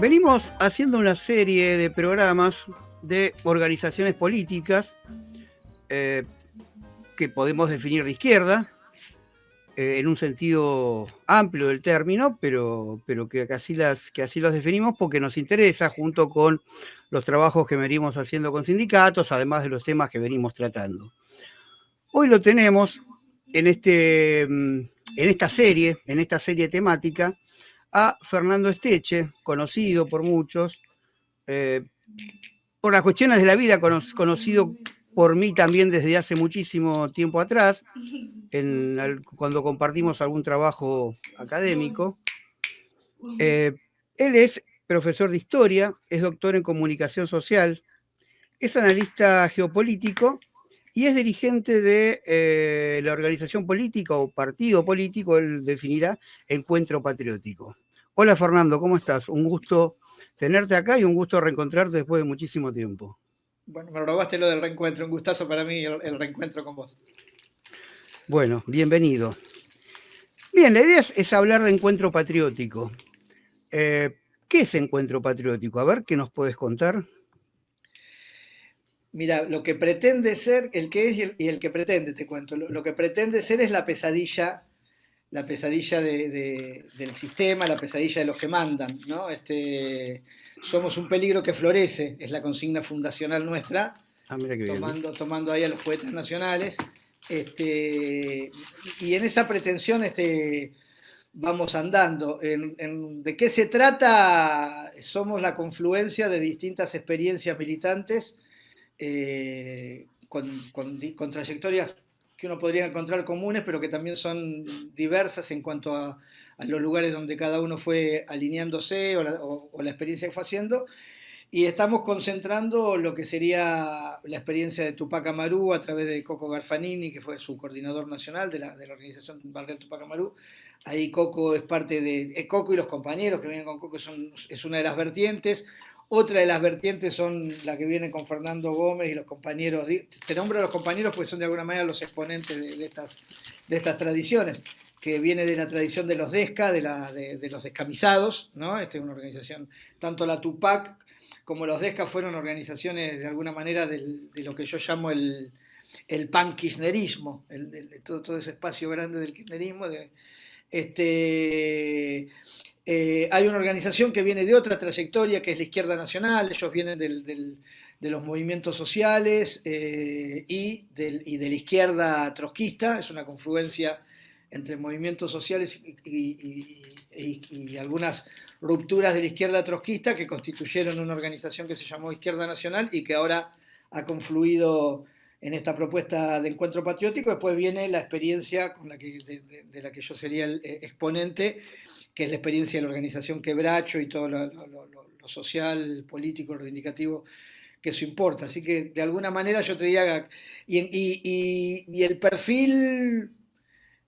Venimos haciendo una serie de programas de organizaciones políticas que podemos definir de izquierda, en un sentido amplio del término, pero que así los definimos porque nos interesa, junto con los trabajos que venimos haciendo con sindicatos, además de los temas que venimos tratando. Hoy lo tenemos en esta serie temática, a Fernando Esteche, conocido por muchos, por las cuestiones de la vida, conocido por mí también desde hace muchísimo tiempo atrás, cuando compartimos algún trabajo académico. Él es profesor de historia, es doctor en comunicación social, es analista geopolítico y es dirigente de la organización política o partido político, él definirá, Encuentro Patriótico. Hola Fernando, ¿cómo estás? Un gusto tenerte acá y un gusto reencontrarte después de muchísimo tiempo. Bueno, me robaste lo del reencuentro, un gustazo para mí el reencuentro con vos. Bueno, bienvenido. Bien, la idea es hablar de Encuentro Patriótico. ¿Qué es Encuentro Patriótico? A ver, ¿qué nos puedes contar? Mira, lo que pretende ser, el que es y el que pretende, te cuento. Lo que pretende ser es la pesadilla del sistema, la pesadilla de los que mandan, ¿no? Somos un peligro que florece, es la consigna fundacional nuestra, Ah, mira qué bien. tomando ahí a los poetas nacionales. Y en esa pretensión vamos andando. ¿De qué se trata? Somos la confluencia de distintas experiencias militantes con trayectorias que uno podría encontrar comunes, pero que también son diversas en cuanto a los lugares donde cada uno fue alineándose o la experiencia que fue haciendo. Y estamos concentrando lo que sería la experiencia de Tupac Amaru a través de Coco Garfanini, que fue su coordinador nacional de la organización Barrial Tupac Amaru. Ahí Coco es parte de... Coco y los compañeros que vienen con Coco es una de las vertientes. Otra de las vertientes son la que viene con Fernando Gómez y los compañeros. Te nombro a los compañeros porque son de alguna manera los exponentes de estas tradiciones, que viene de la tradición de los DESCA, de los descamisados, ¿no? Es una organización, tanto la Tupac como los DESCA fueron organizaciones de alguna manera de lo que yo llamo el pan-kirchnerismo, todo ese espacio grande del kirchnerismo. Hay una organización que viene de otra trayectoria, que es la Izquierda Nacional. Ellos vienen de los movimientos sociales y de la izquierda trotskista. Es una confluencia entre movimientos sociales y algunas rupturas de la izquierda trotskista que constituyeron una organización que se llamó Izquierda Nacional y que ahora ha confluido en esta propuesta de encuentro patriótico. Después viene la experiencia de la que yo sería el exponente, que es la experiencia de la organización Quebracho y todo lo social, político, reivindicativo que eso importa. Así que de alguna manera yo te diría, y el perfil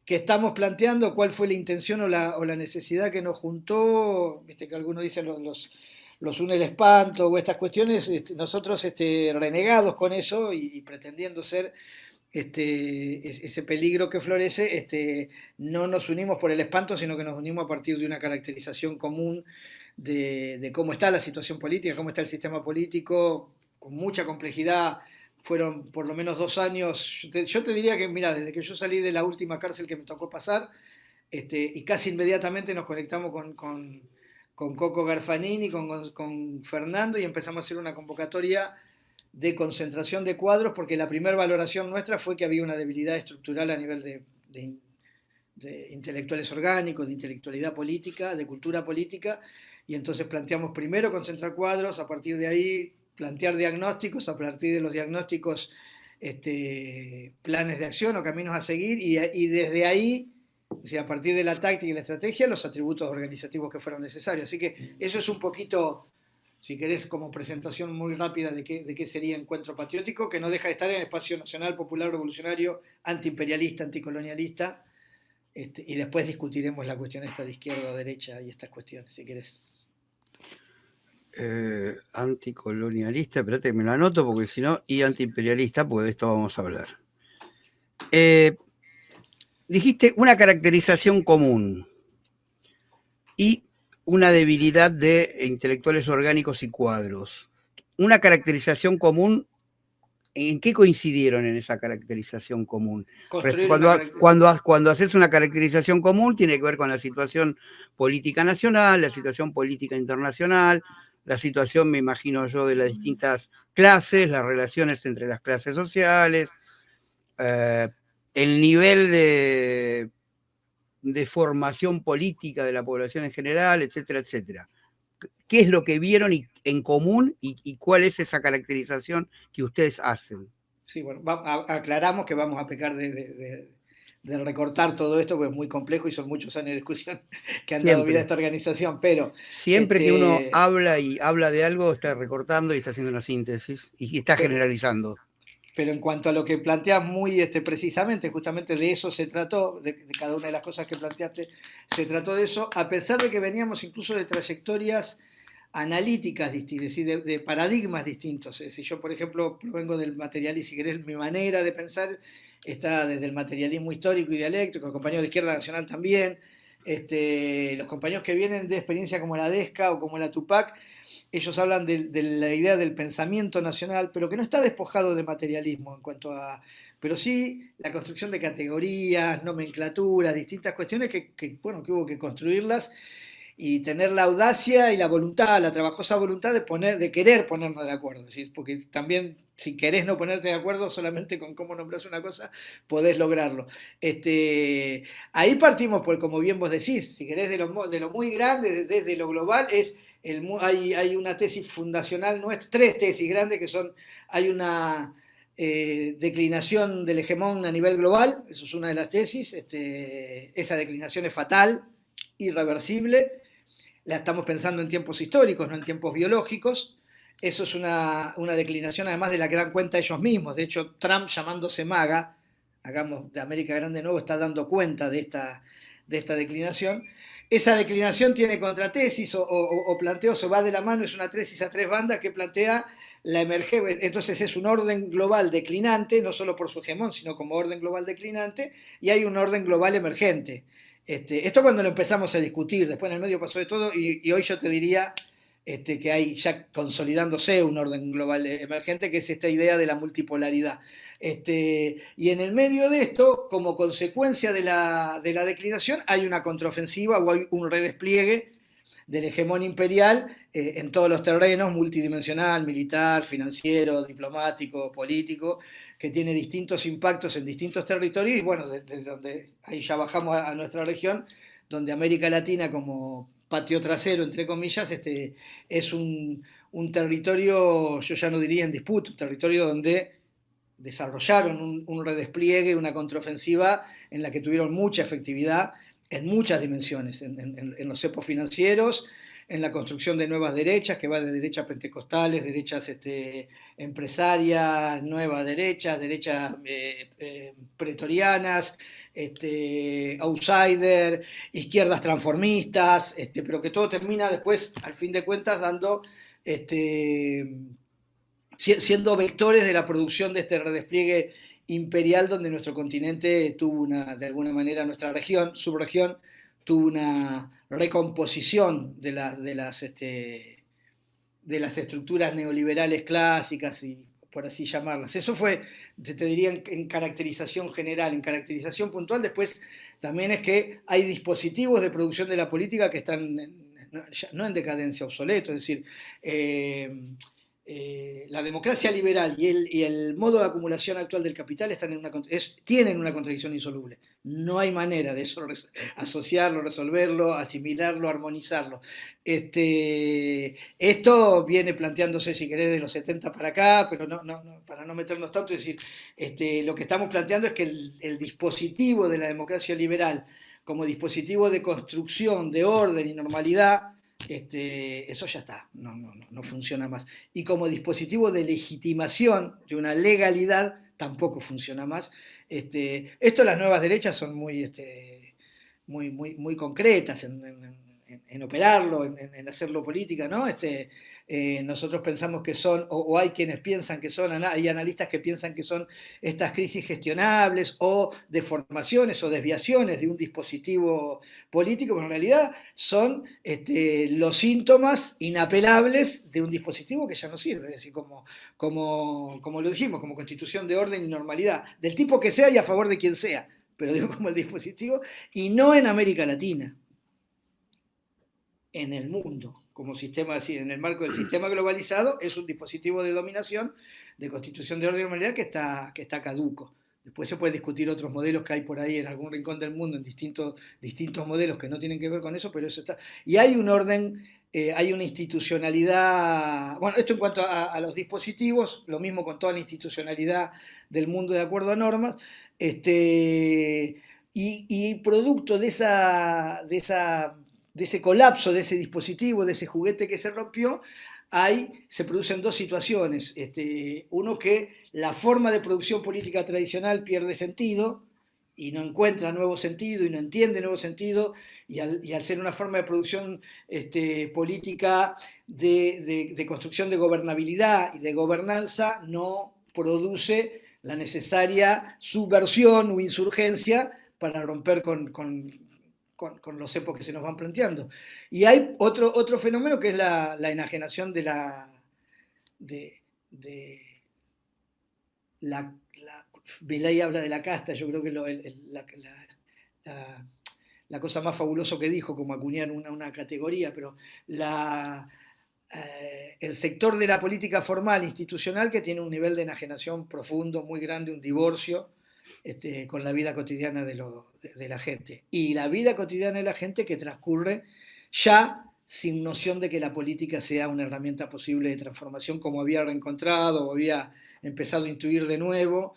que estamos planteando, cuál fue la intención o la necesidad que nos juntó, viste que algunos dicen los une el espanto o estas cuestiones, nosotros renegados con eso y pretendiendo ser ese peligro que florece, no nos unimos por el espanto, sino que nos unimos a partir de una caracterización común de cómo está la situación política, cómo está el sistema político, con mucha complejidad. Fueron por lo menos 2 años. Yo te diría que, mira, desde que yo salí de la última cárcel que me tocó pasar, y casi inmediatamente nos conectamos con Coco Garfanini, con Fernando, y empezamos a hacer una convocatoria de concentración de cuadros, porque la primera valoración nuestra fue que había una debilidad estructural a nivel de intelectuales orgánicos, de intelectualidad política, de cultura política, y entonces planteamos primero concentrar cuadros, a partir de ahí plantear diagnósticos, a partir de los diagnósticos planes de acción o caminos a seguir, y desde ahí, o sea, a partir de la táctica y la estrategia, los atributos organizativos que fueron necesarios. Así que eso es un poquito, si querés, como presentación muy rápida de qué sería Encuentro Patriótico, que no deja de estar en el espacio nacional, popular, revolucionario, antiimperialista, anticolonialista, y después discutiremos la cuestión esta de izquierda o derecha y estas cuestiones, si querés. Anticolonialista, espérate que me lo anoto porque si no, y antiimperialista, porque de esto vamos a hablar. Dijiste una caracterización común. Y una debilidad de intelectuales orgánicos y cuadros. Una caracterización común, ¿en qué coincidieron en esa caracterización común? Cuando haces una caracterización común tiene que ver con la situación política nacional, la situación política internacional, la situación, me imagino yo, de las distintas clases, las relaciones entre las clases sociales, el nivel de formación política de la población en general, etcétera, etcétera. ¿Qué es lo que vieron en común y cuál es esa caracterización que ustedes hacen? Sí, bueno, aclaramos que vamos a pecar de recortar todo esto, porque es muy complejo y son muchos años de discusión que han dado vida a esta organización, pero... Siempre que uno habla y habla de algo, está recortando y está haciendo una síntesis y está generalizando. Pero en cuanto a lo que planteas muy precisamente, justamente de eso se trató, de cada una de las cosas que planteaste, se trató de eso, a pesar de que veníamos incluso de trayectorias analíticas distintas, es decir, de paradigmas distintos. Es decir, yo, por ejemplo, provengo del materialismo, si querés, mi manera de pensar está desde el materialismo histórico y dialéctico, los compañeros de Izquierda Nacional también, los compañeros que vienen de experiencias como la DESCA o como la TUPAC, ellos hablan de la idea del pensamiento nacional, pero que no está despojado de materialismo en cuanto a... Pero sí la construcción de categorías, nomenclaturas, distintas cuestiones bueno, que hubo que construirlas y tener la audacia y la voluntad, la trabajosa voluntad de querer ponernos de acuerdo. ¿Sí? Porque también, si querés no ponerte de acuerdo solamente con cómo nombrás una cosa, podés lograrlo. Ahí partimos, por, como bien vos decís, si querés de lo muy grande, desde lo global, hay una tesis fundacional nuestra, tres tesis grandes que son, hay una declinación del hegemón a nivel global, eso es una de las tesis, esa declinación es fatal, irreversible, la estamos pensando en tiempos históricos, no en tiempos biológicos. Eso es una declinación además de la que dan cuenta ellos mismos. De hecho, Trump, llamándose MAGA, hagamos de América Grande de nuevo, está dando cuenta de esta declinación. Esa declinación tiene contratesis o planteos, o va de la mano, es una tesis a tres bandas que plantea la emergencia. Entonces es un orden global declinante, no solo por su hegemón, sino como orden global declinante, y hay un orden global emergente. Esto cuando lo empezamos a discutir, después en el medio pasó de todo, y hoy yo te diría que hay ya consolidándose un orden global emergente, que es esta idea de la multipolaridad. Y en el medio de esto, como consecuencia de la declinación, hay una contraofensiva o hay un redespliegue del hegemón imperial en todos los terrenos, multidimensional, militar, financiero, diplomático, político, que tiene distintos impactos en distintos territorios y bueno, desde donde ahí ya bajamos a nuestra región, donde América Latina como patio trasero, entre comillas, es un territorio, yo ya no diría en disputa, un territorio donde desarrollaron un redespliegue, una contraofensiva en la que tuvieron mucha efectividad en muchas dimensiones, en los cepos financieros, en la construcción de nuevas derechas, que va de derechas pentecostales, derechas empresarias, nuevas derechas, derechas pretorianas, outsider, izquierdas transformistas, pero que todo termina después, al fin de cuentas, dando siendo vectores de la producción de este redespliegue imperial donde nuestro continente tuvo de alguna manera, nuestra región, subregión, tuvo una recomposición de las estructuras neoliberales clásicas y por así llamarlas. Eso fue, te diría, en caracterización general, en caracterización puntual. Después también es que hay dispositivos de producción de la política que están no en decadencia, obsoleto, es decir, la democracia liberal y el modo de acumulación actual del capital tienen una contradicción insoluble. No hay manera de eso asociarlo, resolverlo, asimilarlo, armonizarlo. Esto viene planteándose, si querés, de los 70 para acá, pero para no meternos tanto, es decir, lo que estamos planteando es que el dispositivo de la democracia liberal como dispositivo de construcción, de orden y normalidad, eso ya está, no funciona más. Y como dispositivo de legitimación de una legalidad, tampoco funciona más. Esto las nuevas derechas son muy concretas en operarlo, en hacerlo política, ¿no? Nosotros pensamos que son, o hay quienes piensan que son, hay analistas que piensan que son estas crisis gestionables o deformaciones o desviaciones de un dispositivo político, pero en realidad son los síntomas inapelables de un dispositivo que ya no sirve, es decir, como lo dijimos, como constitución de orden y normalidad, del tipo que sea y a favor de quien sea, pero digo como el dispositivo, y no en América Latina, en el mundo, como sistema, es decir, en el marco del sistema globalizado, es un dispositivo de dominación, de constitución de orden y normalidad que está caduco. Después se puede discutir otros modelos que hay por ahí en algún rincón del mundo, en distintos modelos que no tienen que ver con eso, pero eso está. Y hay un orden, hay una institucionalidad, bueno, esto en cuanto a los dispositivos, lo mismo con toda la institucionalidad del mundo de acuerdo a normas, y producto de ese colapso, de ese dispositivo, de ese juguete que se rompió, se producen dos situaciones. Uno, que la forma de producción política tradicional pierde sentido y no encuentra nuevo sentido y no entiende nuevo sentido, y al ser una forma de producción política de construcción de gobernabilidad y de gobernanza, no produce la necesaria subversión o insurgencia para romper con los cepos que se nos van planteando. Y hay otro fenómeno que es la enajenación de la Milei habla de la casta, yo creo que la cosa más fabulosa que dijo, como acuñar una categoría, pero el sector de la política formal institucional que tiene un nivel de enajenación profundo, muy grande, un divorcio con la vida cotidiana de la gente. Y la vida cotidiana de la gente que transcurre ya sin noción de que la política sea una herramienta posible de transformación, como había reencontrado o había empezado a intuir de nuevo.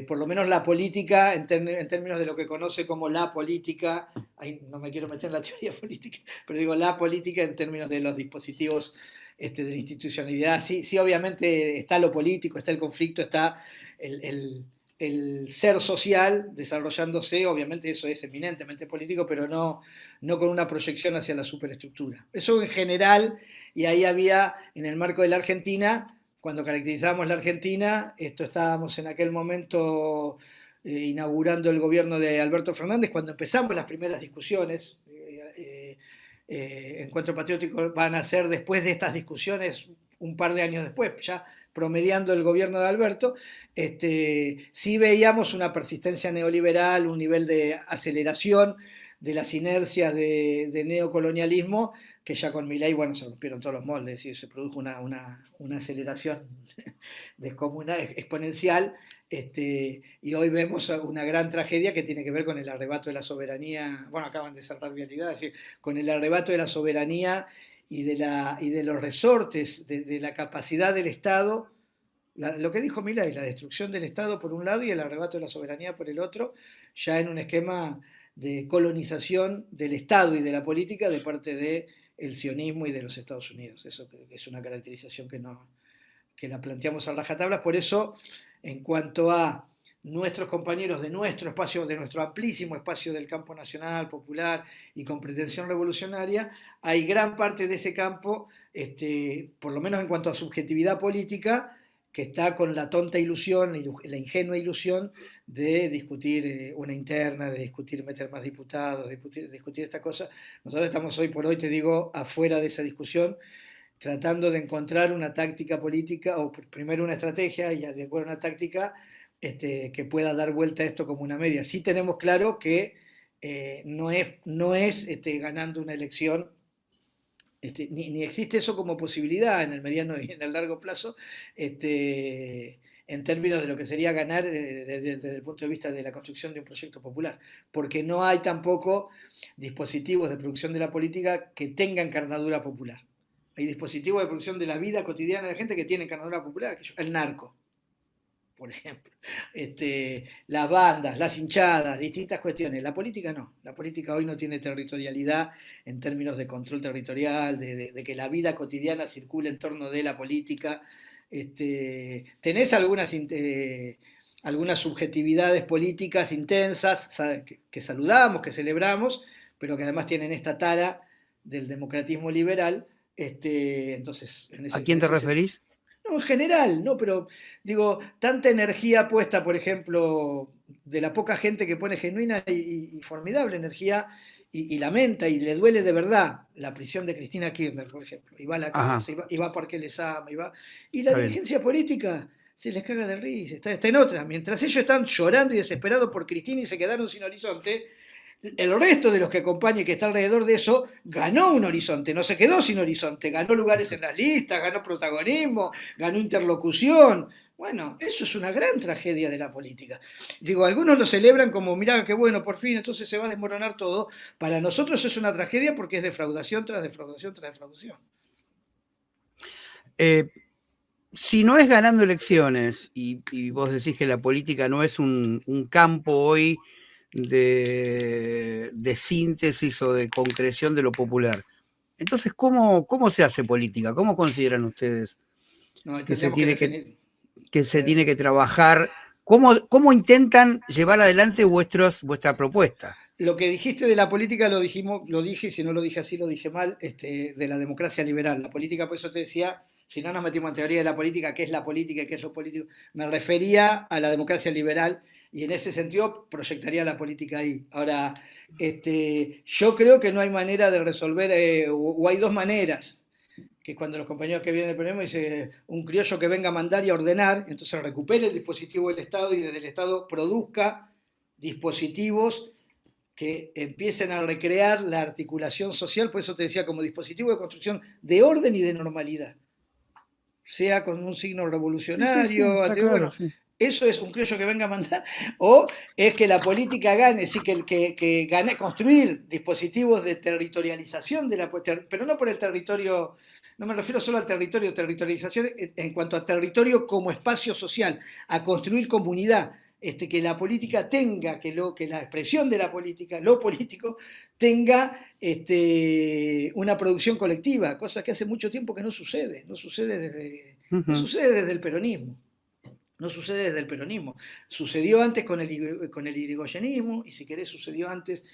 Por lo menos la política, en términos de lo que conoce como la política, no me quiero meter en la teoría política, pero digo la política en términos de los dispositivos de la institucionalidad. Sí, obviamente está lo político, está el conflicto, está el ser social desarrollándose, obviamente eso es eminentemente político, pero no con una proyección hacia la superestructura. Eso en general, y ahí había, en el marco de la Argentina, cuando caracterizábamos la Argentina, estábamos en aquel momento inaugurando el gobierno de Alberto Fernández, cuando empezamos las primeras discusiones. Encuentro Patriótico van a ser después de estas discusiones un par de años después, ya promediando el gobierno de Alberto, sí veíamos una persistencia neoliberal, un nivel de aceleración de las inercias de neocolonialismo, que ya con Milei, bueno, se rompieron todos los moldes, es decir, se produjo una aceleración descomunal, exponencial, y hoy vemos una gran tragedia que tiene que ver con el arrebato de la soberanía, bueno, acaban de cerrar Vialidad, es decir, con el arrebato de la soberanía y de los resortes, de la capacidad del Estado, lo que dijo Milei, la destrucción del Estado por un lado y el arrebato de la soberanía por el otro, ya en un esquema de colonización del Estado y de la política de parte del sionismo y de los Estados Unidos. Eso es una caracterización que la planteamos a rajatabla. Por eso, en cuanto a nuestros compañeros de nuestro espacio, de nuestro amplísimo espacio del campo nacional, popular y con pretensión revolucionaria, hay gran parte de ese campo, por lo menos en cuanto a subjetividad política, que está con la tonta ilusión, la ingenua ilusión de discutir una interna, de discutir meter más diputados, de discutir esta cosa. Nosotros estamos hoy por hoy, te digo, afuera de esa discusión, tratando de encontrar una táctica política, o primero una estrategia y de acuerdo a una táctica que pueda dar vuelta a esto como una media. Sí tenemos claro que no es ganando una elección, ni existe eso como posibilidad en el mediano y en el largo plazo, en términos de lo que sería ganar desde el punto de vista de la construcción de un proyecto popular, porque no hay tampoco dispositivos de producción de la política que tengan carnadura popular. Hay dispositivos de producción de la vida cotidiana de la gente que tienen carnadura popular, el narco, por ejemplo, las bandas, las hinchadas, distintas cuestiones. La política no, la política hoy no tiene territorialidad en términos de control territorial, de que la vida cotidiana circule en torno de la política. Tenés algunas subjetividades políticas intensas, ¿sabes? Que saludamos, que celebramos, pero que además tienen esta tara del democratismo liberal. Entonces, ¿A quién te referís? no, en general, ¿no? Pero digo, tanta energía puesta, por ejemplo, de la poca gente que pone genuina y formidable energía y lamenta y le duele de verdad la prisión de Cristina Kirchner, por ejemplo. Y va a la Ajá, cárcel, y va a Parque Lezama, y la está bien. dirigencia política se les caga de risa, está en otra. Mientras ellos están llorando y desesperados por Cristina y se quedaron sin horizonte, el resto de los que acompañan y que está alrededor de eso ganó un horizonte, no se quedó sin horizonte, ganó lugares en las listas, ganó protagonismo, ganó interlocución. Bueno, eso es una gran tragedia de la política. Digo, algunos lo celebran como, mirá, qué bueno, por fin, entonces se va a desmoronar todo. Para nosotros es una tragedia porque es defraudación tras defraudación tras defraudación. Eh, si no es ganando elecciones, y vos decís que la política no es un campo hoy de síntesis o de concreción de lo popular, entonces, ¿cómo se hace política? ¿Cómo consideran ustedes No, que se tendríamos que tiene definir. que se tiene que trabajar? ¿Cómo intentan llevar adelante vuestra propuesta? Lo que dijiste de la política lo dijimos, lo dije, y si no lo dije así lo dije mal, de la democracia liberal. La política, por eso te decía, si no nos metimos en teoría de la política, qué es la política y qué es lo político, me refería a la democracia liberal y en ese sentido proyectaría la política ahí. Ahora, yo creo que no hay manera de resolver, o hay dos maneras, que cuando los compañeros que vienen del peronismo dicen un criollo que venga a mandar y a ordenar, entonces recupere el dispositivo del Estado y desde el Estado produzca dispositivos que empiecen a recrear la articulación social, por eso te decía, como dispositivo de construcción de orden y de normalidad, sea con un signo Sí, sí, sí, revolucionario, está claro, bueno, sí. eso es un criollo que venga a mandar, o es que la política gane, sí, que gane construir dispositivos de territorialización de la, pero no por el territorio, no me refiero solo al territorio, territorialización en cuanto a territorio como espacio social, a construir comunidad, que la política tenga, que la expresión de la política, lo político, tenga una producción colectiva, cosa que hace mucho tiempo que no sucede, no Ujú. sucede desde el peronismo. No sucede desde el peronismo. Sucedió antes con el irigoyenismo y si querés sucedió antes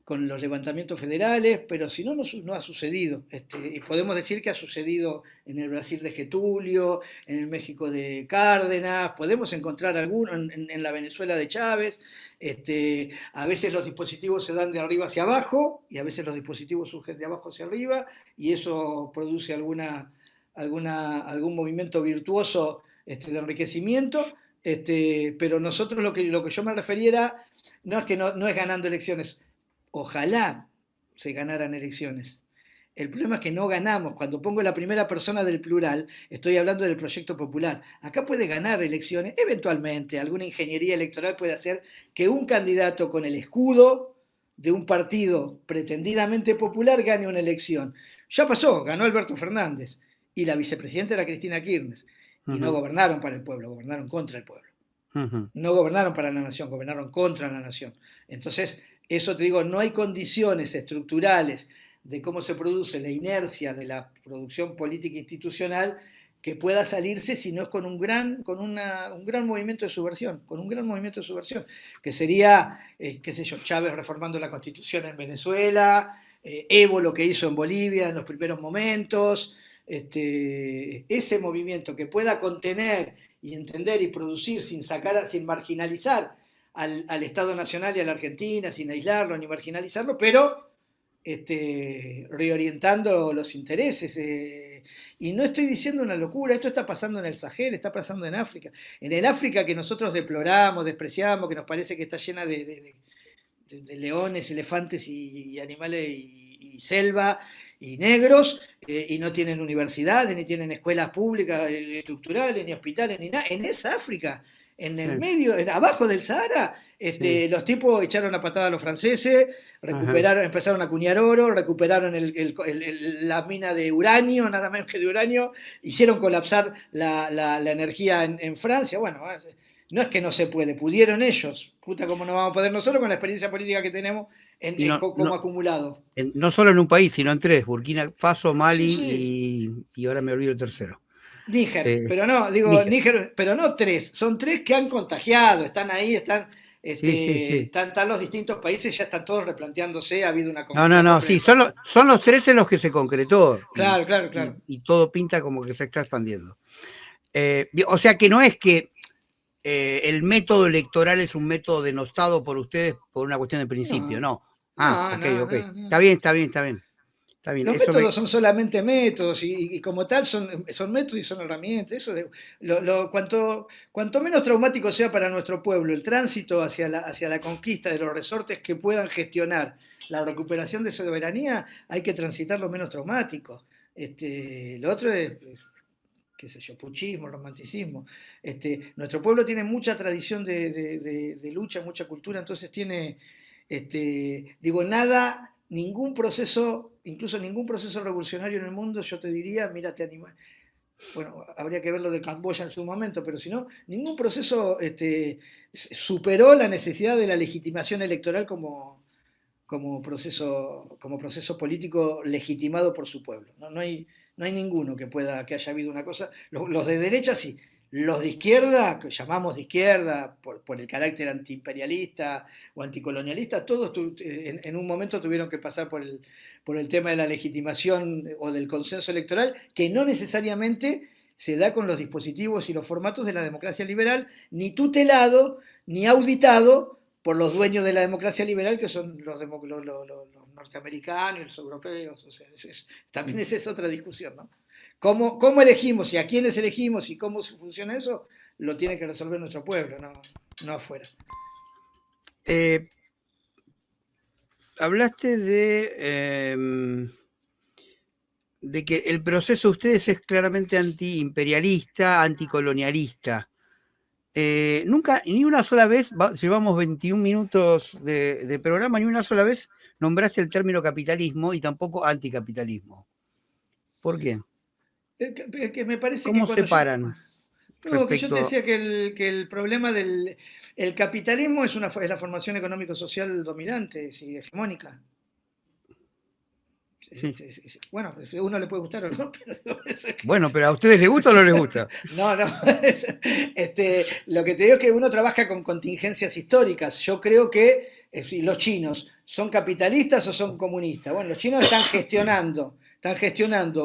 con los levantamientos federales, pero si no, no ha sucedido. Y podemos decir que ha sucedido en el Brasil de Getulio, en el México de Cárdenas, podemos encontrar alguno en la Venezuela de Chávez. A veces los dispositivos se dan de arriba hacia abajo y a veces los dispositivos surgen de abajo hacia arriba y eso produce algún movimiento virtuoso de enriquecimiento. Pero nosotros lo que yo me referiera no es que no es ganando elecciones. Ojalá se ganaran elecciones. El problema es que no ganamos. Cuando pongo la primera persona del plural, estoy hablando del proyecto popular. Acá puede ganar elecciones, eventualmente, alguna ingeniería electoral puede hacer que un candidato con el escudo de un partido pretendidamente popular gane una elección. Ya pasó, ganó Alberto Fernández y la vicepresidenta era Cristina Kirchner. Y no Ujú, gobernaron para el pueblo, gobernaron contra el pueblo. ujú. No gobernaron para la nación, gobernaron contra la nación. Entonces, eso te digo, no hay condiciones estructurales de cómo se produce la inercia de la producción política institucional que pueda salirse si no es con un gran movimiento de subversión, con un gran movimiento de subversión, que sería, qué sé yo, Chávez reformando la constitución en Venezuela, Evo lo que hizo en Bolivia en los primeros momentos, ese movimiento que pueda contener y entender y producir sin marginalizar al Estado Nacional y a la Argentina, sin aislarlo ni marginalizarlo, pero reorientando los intereses. Y no estoy diciendo una locura, esto está pasando en el Sahel, está pasando en África. En el África que nosotros deploramos, despreciamos, que nos parece que está llena de leones, elefantes y animales y selva y negros, y no tienen universidades, ni tienen escuelas públicas estructurales, ni hospitales, ni nada. En esa África, en el Sí, medio, abajo del Sahara, sí. los tipos echaron a patada a los franceses, Ajá. empezaron a acuñar oro, recuperaron la mina de uranio, nada menos que de uranio, hicieron colapsar la energía en Francia. Bueno, no es que no se puede, pudieron ellos. Puta, ¿cómo no vamos a poder nosotros con la experiencia política que tenemos Y no, como acumulado? no solo en un país, sino en tres: Burkina Faso, Sí, Mali sí. y ahora me olvido el tercero. Níger, Eh, pero no, digo, Níger. Níger, pero no tres, son tres que han contagiado, están ahí, están Sí, sí, sí. Están los distintos países, ya están todos replanteándose, ha habido una, No, no, una no, sí, son los 13 los que se concretó Claro, claro, claro. y todo pinta como que se está expandiendo. O sea que no es que el método electoral es un método denostado por ustedes por una cuestión de principio, No, no. Ah, no, ok, no, ok. no, no. Está bien, está bien, está bien. Está bien. Los métodos son solamente métodos y como tal son métodos y son herramientas. Eso cuanto menos traumático sea para nuestro pueblo el tránsito hacia la conquista de los resortes que puedan gestionar la recuperación de soberanía, hay que transitar lo menos traumático. Lo otro es, qué sé yo, puchismo, romanticismo. Nuestro pueblo tiene mucha tradición de lucha, mucha cultura, entonces tiene, digo, nada, ningún proceso, incluso ningún proceso revolucionario en el mundo, yo te diría, mira, te anima. Bueno, habría que ver lo de Camboya en su momento, pero si no, ningún proceso superó la necesidad de la legitimación electoral como proceso político legitimado por su pueblo. No hay ninguno que haya habido una cosa. Los de derecha sí, los de izquierda, que llamamos de izquierda por el carácter antiimperialista o anticolonialista, todos en un momento tuvieron que pasar por el tema de la legitimación o del consenso electoral, que no necesariamente se da con los dispositivos y los formatos de la democracia liberal, ni tutelado, ni auditado por los dueños de la democracia liberal, que son los norteamericanos y los europeos. O sea, también esa es otra discusión, ¿no? ¿Cómo elegimos y a quiénes elegimos y cómo funciona eso? Lo tiene que resolver nuestro pueblo, no afuera. Hablaste de que el proceso de ustedes es claramente antiimperialista, anticolonialista. Nunca, ni una sola vez, llevamos 21 minutos de programa, ni una sola vez nombraste el término capitalismo y tampoco anticapitalismo. ¿Por qué? Que me parece que ¿Cómo cuando yo... separan No, que yo te respecto? decía que el problema del el capitalismo es la formación económico-social dominante, sí, hegemónica. Sí. Bueno, uno le puede gustar o no, pero Bueno, pero ¿a ustedes les gusta o no les gusta? No, no. Lo que te digo es que uno trabaja con contingencias históricas. Yo creo que los chinos son capitalistas o son comunistas. Bueno, los chinos están gestionando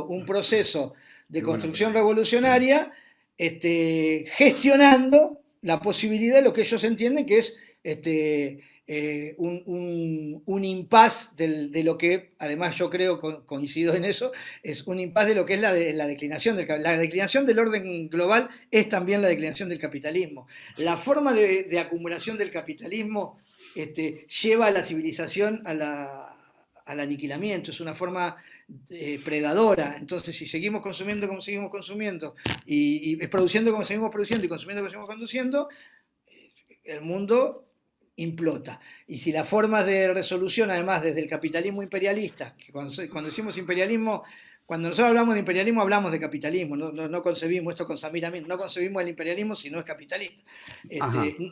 un proceso de Bueno, construcción revolucionaria, gestionando la posibilidad de lo que ellos entienden que es un impas de lo que, además yo creo, coincido en eso, es un impas de lo que es la declinación la declinación del orden global es también la declinación del capitalismo. La forma de acumulación del capitalismo lleva a la civilización al aniquilamiento, es una forma predadora. Entonces, si seguimos consumiendo como seguimos consumiendo y produciendo como seguimos produciendo y consumiendo como seguimos conduciendo, el mundo implota. Y si las formas de resolución, además, desde el capitalismo imperialista, que cuando decimos imperialismo, cuando nosotros hablamos de imperialismo, hablamos de capitalismo, no concebimos esto con Samir Amin, no concebimos el imperialismo si no es capitalista.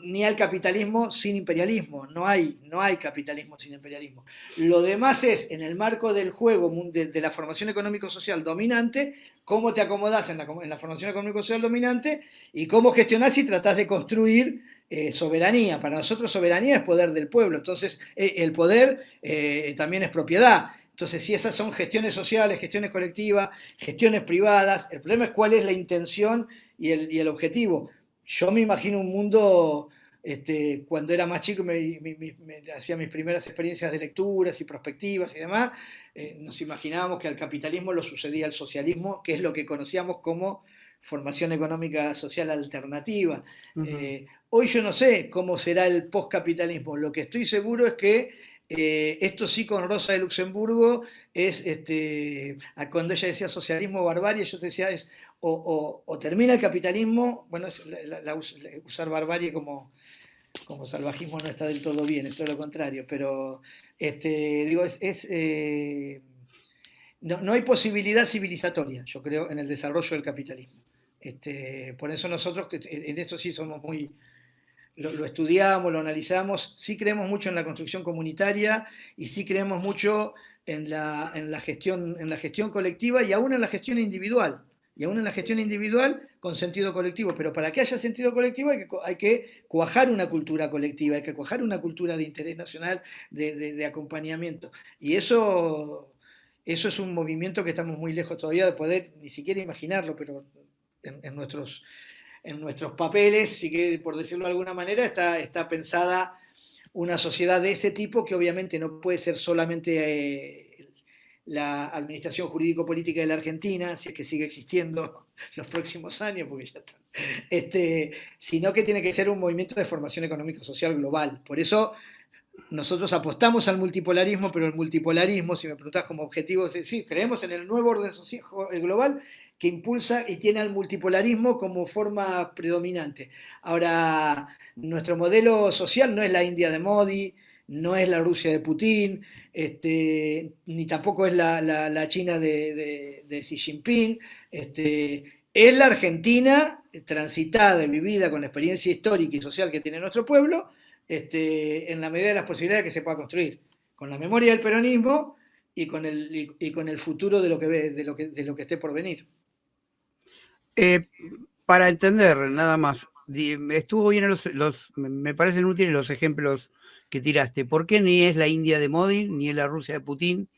Ni al capitalismo sin imperialismo, no hay capitalismo sin imperialismo. Lo demás es, en el marco del juego de la formación económico-social dominante, cómo te acomodás en la formación económico-social dominante y cómo gestionás y tratás de construir soberanía. Para nosotros soberanía es poder del pueblo, entonces el poder también es propiedad. Entonces, si esas son gestiones sociales, gestiones colectivas, gestiones privadas, el problema es cuál es la intención y el objetivo. Yo me imagino un mundo, cuando era más chico, me hacía mis primeras experiencias de lecturas y perspectivas y demás, nos imaginábamos que al capitalismo lo sucedía el socialismo, que es lo que conocíamos como formación económica social alternativa. Hoy yo no sé cómo será el postcapitalismo. Lo que estoy seguro es que esto sí con Rosa de Luxemburgo es, cuando ella decía socialismo o barbarie, yo te decía es o termina el capitalismo, bueno, usar barbarie como salvajismo no está del todo bien, es todo lo contrario, pero digo, no hay posibilidad civilizatoria, yo creo, en el desarrollo del capitalismo. Por eso nosotros, en esto sí somos muy, lo estudiamos, lo analizamos, sí creemos mucho en la construcción comunitaria y sí creemos mucho en la gestión colectiva y aún en la gestión individual. Y aún en la gestión individual con sentido colectivo, pero para que haya sentido colectivo hay que cuajar una cultura colectiva, hay que cuajar una cultura de interés nacional, de acompañamiento. Y eso es un movimiento que estamos muy lejos todavía de poder ni siquiera imaginarlo, pero en nuestros papeles, sí que, por decirlo de alguna manera, está pensada una sociedad de ese tipo que obviamente no puede ser solamente la administración jurídico-política de la Argentina, si es que sigue existiendo los próximos años, porque ya está, sino que tiene que ser un movimiento de formación económico-social global. Por eso nosotros apostamos al multipolarismo, pero el multipolarismo, si me preguntás como objetivo, sí, creemos en el nuevo orden social global que impulsa y tiene al multipolarismo como forma predominante. Ahora, nuestro modelo social no es la India de Modi, no es la Rusia de Putin, ni tampoco es la China de Xi Jinping, es la Argentina transitada y vivida con la experiencia histórica y social que tiene nuestro pueblo, en la medida de las posibilidades que se pueda construir, con la memoria del peronismo y con el futuro de lo que esté por venir. Para entender, nada más, estuvo bien, me parecen útiles los ejemplos que tiraste. ¿Por qué ni es la India de Modi, ni es la Rusia de Putin,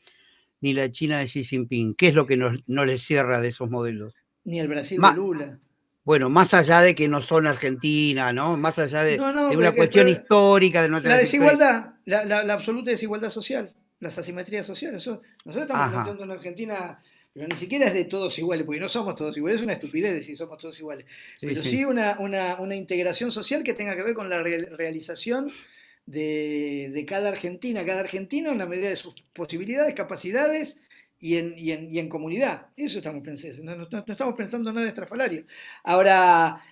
ni la China de Xi Jinping? ¿Qué es lo que no les cierra de esos modelos? Ni el Brasil de Lula. Bueno, más allá de que no son Argentina, ¿no? Más allá de una cuestión histórica de nuestra la desigualdad, la absoluta desigualdad social, las asimetrías sociales. Nosotros estamos planteando una Argentina, pero ni siquiera es de todos iguales, porque no somos todos iguales, es una estupidez decir somos todos iguales. Pero sí una integración social que tenga que ver con la realización de cada argentina, cada argentino en la medida de sus posibilidades, capacidades y en comunidad. Eso estamos pensando, no estamos pensando nada estrafalario. Ahora,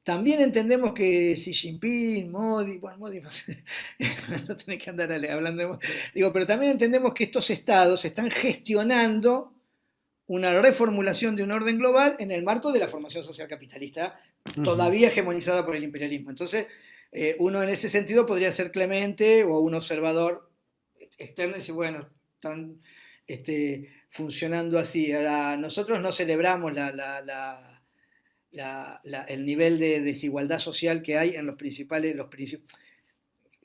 también entendemos que Xi Jinping, Modi, no tenés que andar hablando de Modi, pero también entendemos que estos estados están gestionando una reformulación de un orden global en el marco de la formación social capitalista, todavía hegemonizada por el imperialismo. Entonces, uno en ese sentido podría ser clemente o un observador externo y decir, bueno, están funcionando así. Ahora, nosotros no celebramos el nivel de desigualdad social que hay en los principales,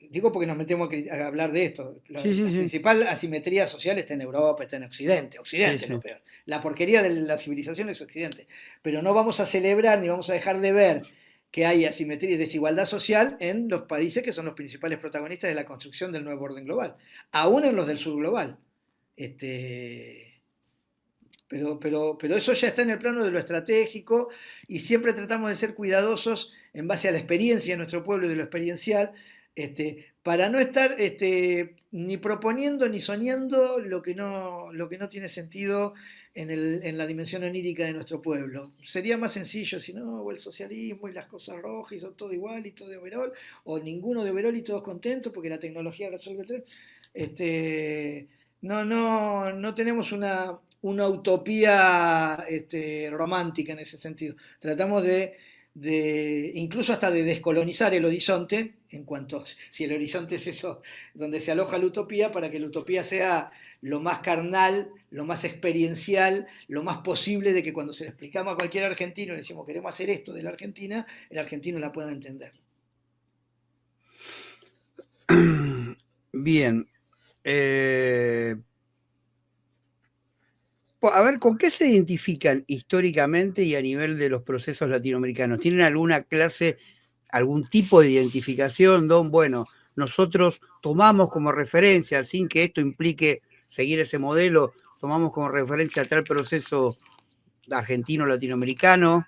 digo porque nos metemos a hablar de esto. La principal asimetría social está en Europa, está en Occidente. Occidente es lo peor. La porquería de la civilización es Occidente. Pero no vamos a celebrar ni vamos a dejar de ver que hay asimetría y desigualdad social en los países que son los principales protagonistas de la construcción del nuevo orden global. Aún en los del sur global. Pero eso ya está en el plano de lo estratégico y siempre tratamos de ser cuidadosos en base a la experiencia de nuestro pueblo y de lo experiencial, para no estar ni proponiendo ni soñando lo que no tiene sentido en la dimensión onírica de nuestro pueblo. Sería más sencillo si no, o el socialismo y las cosas rojas y son todo igual y todo de overol, o ninguno de overol y todos contentos porque la tecnología resuelve todo. No tenemos una utopía romántica en ese sentido. Tratamos incluso hasta de descolonizar el horizonte, en cuanto, si el horizonte es eso, donde se aloja la utopía, para que la utopía sea lo más carnal, lo más experiencial, lo más posible de que cuando se le explicamos a cualquier argentino y le decimos queremos hacer esto de la Argentina, el argentino la pueda entender. Bien. A ver, ¿con qué se identifican históricamente y a nivel de los procesos latinoamericanos? ¿Tienen alguna clase, algún tipo de identificación? Bueno, nosotros tomamos como referencia, sin que esto implique seguir ese modelo, tomamos como referencia tal proceso argentino-latinoamericano.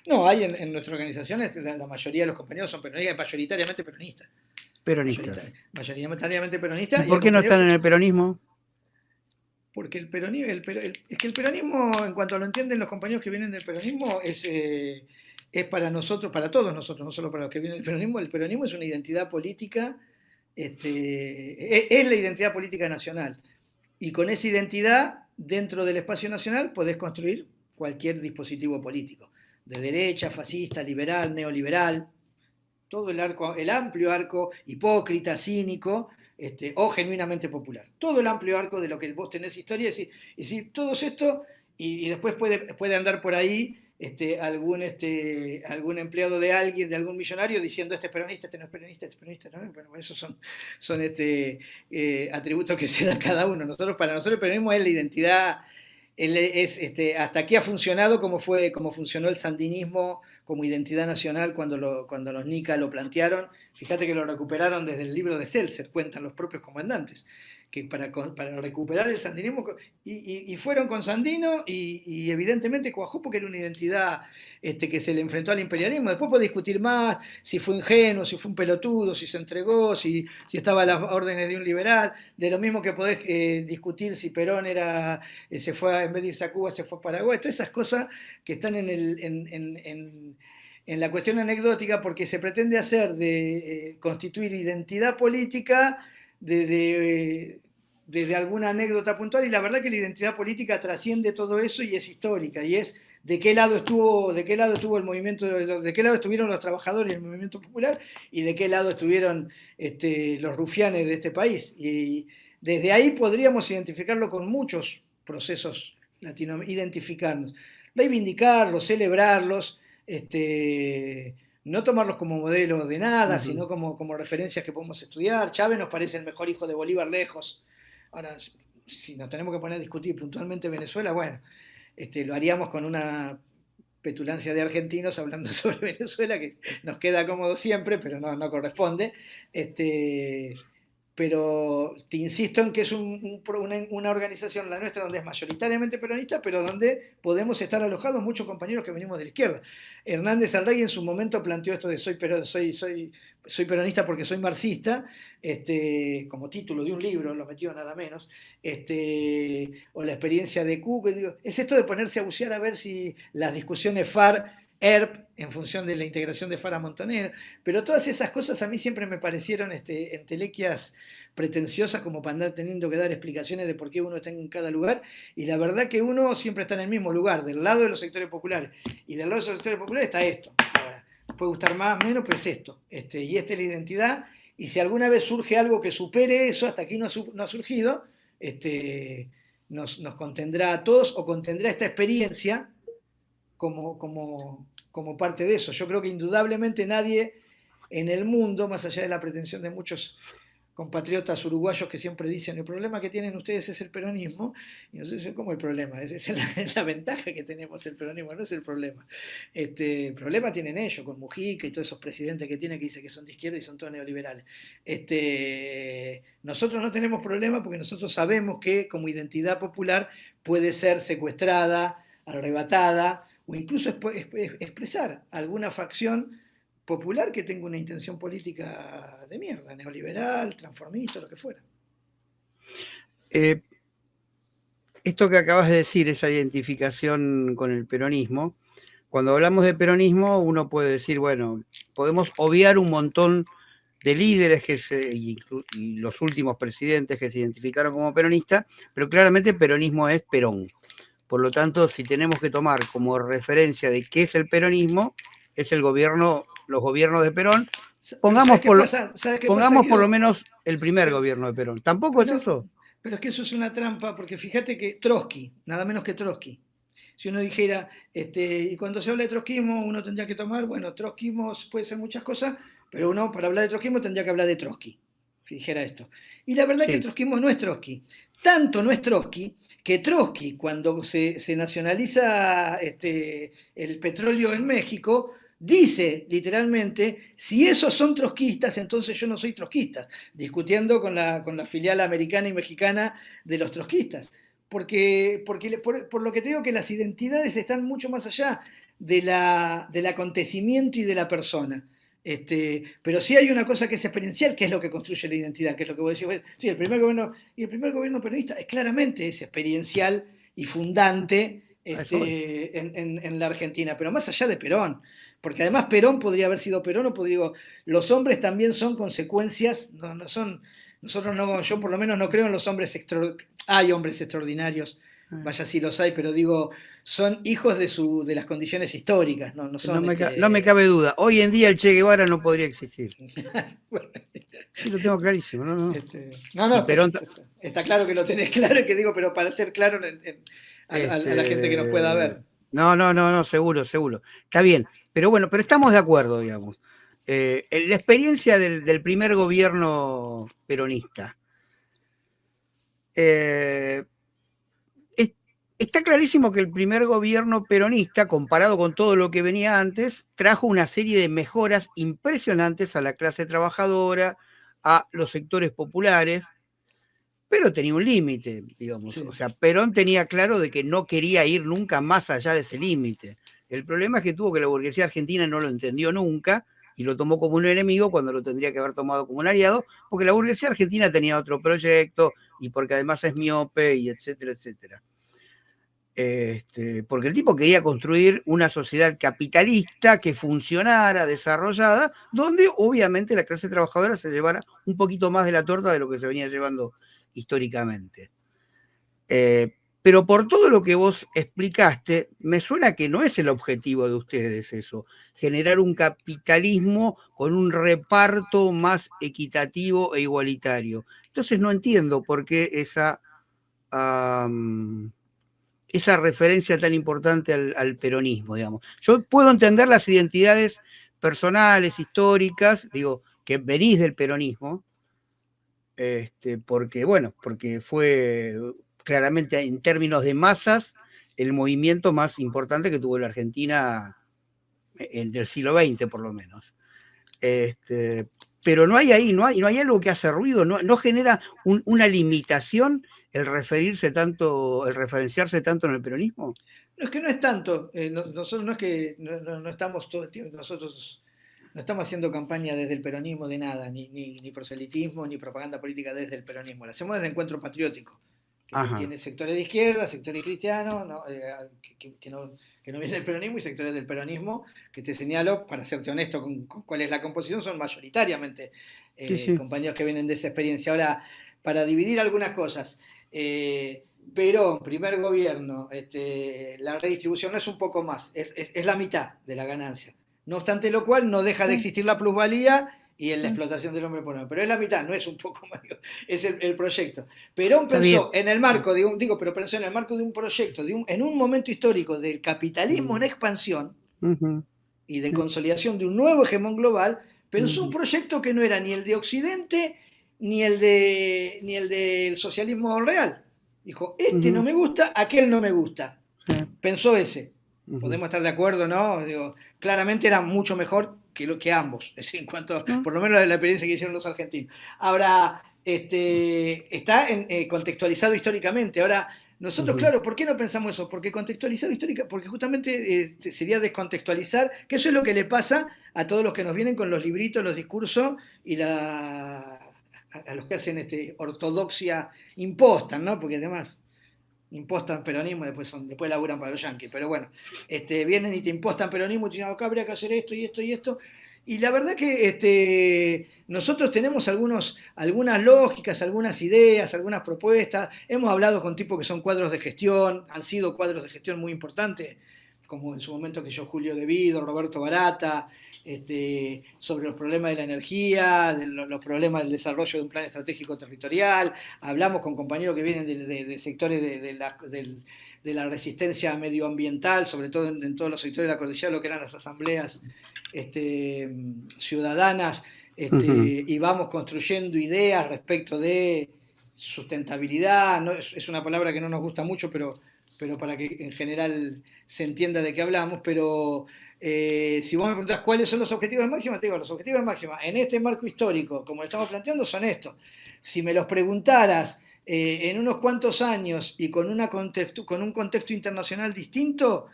No, hay en nuestra organización, la mayoría de los compañeros son peronistas, mayoritariamente peronistas. Peronistas. Mayoritariamente peronistas. ¿Y por qué no están en el peronismo? Porque el peronismo, es que el peronismo, en cuanto lo entienden los compañeros que vienen del peronismo, es para nosotros, para todos nosotros, no solo para los que vienen del peronismo. El peronismo es una identidad política, es la identidad política nacional. Y con esa identidad, dentro del espacio nacional, podés construir cualquier dispositivo político, de derecha, fascista, liberal, neoliberal, todo el amplio arco hipócrita, cínico, o genuinamente popular. Todo el amplio arco de lo que vos tenés historia, y decir todos esto, y después puede andar por ahí algún empleado de alguien, de algún millonario, diciendo este es peronista, este no es peronista, este es peronista, no. Bueno, esos son atributos que se da cada uno. Para nosotros el peronismo es la identidad. Hasta aquí ha funcionado como funcionó el sandinismo como identidad nacional cuando los Nica lo plantearon. Fíjate que lo recuperaron desde el libro de Seltzer, cuentan los propios comandantes, que para recuperar el sandinismo, y fueron con Sandino, y evidentemente cuajó porque era una identidad que se le enfrentó al imperialismo. Después puede discutir más si fue ingenuo, si fue un pelotudo, si se entregó, si estaba a las órdenes de un liberal, de lo mismo que podés discutir si Perón se fue, en vez de irse a Cuba, se fue a Paraguay. Todas esas cosas que están en la cuestión anecdótica, porque se pretende hacer de constituir identidad política desde alguna anécdota puntual, y la verdad que la identidad política trasciende todo eso y es histórica, y es de qué lado estuvo el movimiento, de qué lado estuvieron los trabajadores y el movimiento popular, y de qué lado estuvieron los rufianes de este país. Y desde ahí podríamos identificarlo con muchos procesos identificarnos, reivindicarlos, celebrarlos, no tomarlos como modelo de nada, sino como referencias que podemos estudiar. Chávez nos parece el mejor hijo de Bolívar lejos. Ahora, si nos tenemos que poner a discutir puntualmente Venezuela, bueno, lo haríamos con una petulancia de argentinos hablando sobre Venezuela, que nos queda cómodo siempre, pero no corresponde. Pero te insisto en que es una organización, la nuestra, donde es mayoritariamente peronista, pero donde podemos estar alojados muchos compañeros que venimos de la izquierda. Hernández Alrey en su momento planteó esto de soy peronista porque soy marxista, como título de un libro, lo metió nada menos, o la experiencia de Cuba. Es esto de ponerse a bucear a ver si las discusiones FARC-ERP, en función de la integración de Fara Montonera, pero todas esas cosas a mí siempre me parecieron entelequias pretenciosas, como para andar teniendo que dar explicaciones de por qué uno está en cada lugar, y la verdad que uno siempre está en el mismo lugar, del lado de los sectores populares, y del lado de los sectores populares está esto. Ahora, puede gustar más o menos, pero es esto, y esta es la identidad, y si alguna vez surge algo que supere eso, hasta aquí no ha surgido, nos contendrá a todos, o contendrá esta experiencia como parte de eso. Yo creo que indudablemente nadie en el mundo, más allá de la pretensión de muchos compatriotas uruguayos que siempre dicen el problema que tienen ustedes es el peronismo, y nosotros, ¿cómo el problema? Es la ventaja que tenemos el peronismo, no es el problema. El problema tienen ellos, con Mujica y todos esos presidentes que tienen que dicen que son de izquierda y son todos neoliberales. Nosotros no tenemos problema porque nosotros sabemos que como identidad popular puede ser secuestrada, arrebatada, o incluso expresar alguna facción popular que tenga una intención política de mierda, neoliberal, transformista, lo que fuera. Esto que acabas de decir, esa identificación con el peronismo, cuando hablamos de peronismo uno puede decir, bueno, podemos obviar un montón de líderes y los últimos presidentes que se identificaron como peronistas, pero claramente peronismo es Perón. Por lo tanto, si tenemos que tomar como referencia de qué es el peronismo, es los gobiernos de Perón. Pongamos por lo menos el primer gobierno de Perón. ¿Tampoco es eso? Pero es que eso es una trampa, porque fíjate que Trotsky, nada menos que Trotsky, si uno dijera, y cuando se habla de trotskismo, uno tendría que tomar, bueno, trotskismo puede ser muchas cosas, pero uno para hablar de trotskismo tendría que hablar de Trotsky, si dijera esto. Y la verdad que el trotskismo no es Trotsky. Tanto no es Trotsky, que Trotsky, cuando se nacionaliza el petróleo en México, dice literalmente, si esos son trotskistas, entonces yo no soy trotskista, discutiendo con la filial americana y mexicana de los trotskistas. Por lo que te digo que las identidades están mucho más allá del acontecimiento y de la persona. Pero sí hay una cosa que es experiencial, que es lo que construye la identidad, que es lo que vos decís. Sí, el primer gobierno peronista es claramente experiencial y fundante en la Argentina, pero más allá de Perón, porque además Perón podría haber sido Perón, o digo, los hombres también son consecuencias, yo por lo menos no creo en los hombres hay hombres extraordinarios, vaya si los hay, pero digo, son hijos de las condiciones históricas, no me cabe duda. Hoy en día el Che Guevara no podría existir. Bueno. Sí, lo tengo clarísimo. Perón... está claro que lo tenés claro, y que digo, pero para ser claro a la gente que nos pueda ver. No, no, no, no, seguro, seguro. Está bien. Pero bueno, pero estamos de acuerdo, digamos. La experiencia del primer gobierno peronista. Eh, es- Está clarísimo que el primer gobierno peronista, comparado con todo lo que venía antes, trajo una serie de mejoras impresionantes a la clase trabajadora, a los sectores populares, pero tenía un límite, digamos. O Sí. sea, Perón tenía claro de que no quería ir nunca más allá de ese límite. El problema es que tuvo que la burguesía argentina no lo entendió nunca y lo tomó como un enemigo cuando lo tendría que haber tomado como un aliado, porque la burguesía argentina tenía otro proyecto y porque además es miope y etcétera, etcétera. Porque el tipo quería construir una sociedad capitalista que funcionara, desarrollada, donde obviamente la clase trabajadora se llevara un poquito más de la torta de lo que se venía llevando históricamente. Pero por todo lo que vos explicaste, me suena que no es el objetivo de ustedes eso, generar un capitalismo con un reparto más equitativo e igualitario. Entonces no entiendo por qué um, esa referencia tan importante al peronismo, digamos. Yo puedo entender las identidades personales, históricas, digo, que venís del peronismo, porque, bueno, porque fue claramente en términos de masas el movimiento más importante que tuvo la Argentina del siglo XX, por lo menos. Pero no hay ahí, no hay algo que hace ruido, no genera una limitación el referirse tanto, el referenciarse tanto en el peronismo. No es que no es tanto, nosotros no es que no estamos todo el tiempo, nosotros no estamos haciendo campaña desde el peronismo de nada, ni proselitismo, ni propaganda política desde el peronismo, la hacemos desde Encuentro Patriótico, que Ajá. tiene sectores de izquierda, sectores cristianos, ¿no? Que no viene del peronismo y sectores del peronismo, que te señalo, para serte honesto con cuál es la composición, son mayoritariamente Sí, sí. compañeros que vienen de esa experiencia. Ahora, para dividir algunas cosas, Perón, primer gobierno, la redistribución no es un poco más, es la mitad de la ganancia. No obstante lo cual, no deja de existir la plusvalía y en la explotación del hombre por hombre. Pero es la mitad, no es un poco más, es el proyecto. Perón Está bien. pensó en el marco de un, digo, pero pensó en el marco de un proyecto, en un momento histórico del capitalismo en expansión Ujú, y de consolidación de un nuevo hegemón global, pensó un ujú, proyecto que no era ni el de Occidente ni el del socialismo real. Dijo, este no ujú, me gusta, aquel no me gusta. sí, Pensó ese. ujú. Podemos estar de acuerdo, ¿no? Digo, claramente era mucho mejor que ambos, es decir, en cuanto, ¿No? por lo menos la experiencia que hicieron los argentinos. Ahora, está contextualizado históricamente. Ahora, nosotros, Ujú. claro, ¿por qué no pensamos eso? Porque contextualizado histórica, porque justamente sería descontextualizar, que eso es lo que le pasa a todos los que nos vienen con los libritos, los discursos y a los que hacen ortodoxia impostan, ¿no? Porque además impostan peronismo y después laburan para los yanquis. Pero bueno, vienen y te impostan peronismo y te dicen, acá habría que hacer esto y esto y esto. Y la verdad que nosotros tenemos algunas lógicas, algunas ideas, algunas propuestas. Hemos hablado con tipos que son cuadros de gestión, han sido cuadros de gestión muy importantes, como en su momento que yo, Julio De Vido, Roberto Barata, sobre los problemas de la energía, los problemas del desarrollo de un plan estratégico territorial. Hablamos con compañeros que vienen de sectores de la resistencia medioambiental, sobre todo en todos los sectores de la cordillera, lo que eran las asambleas ciudadanas, Ujú. y vamos construyendo ideas respecto de sustentabilidad. ¿No? Es una palabra que no nos gusta mucho, pero para que en general se entienda de qué hablamos, pero si vos me preguntás cuáles son los objetivos de máxima, te digo, los objetivos de máxima en este marco histórico, como lo estamos planteando, son estos. Si me los preguntaras en unos cuantos años y con un contexto internacional distinto,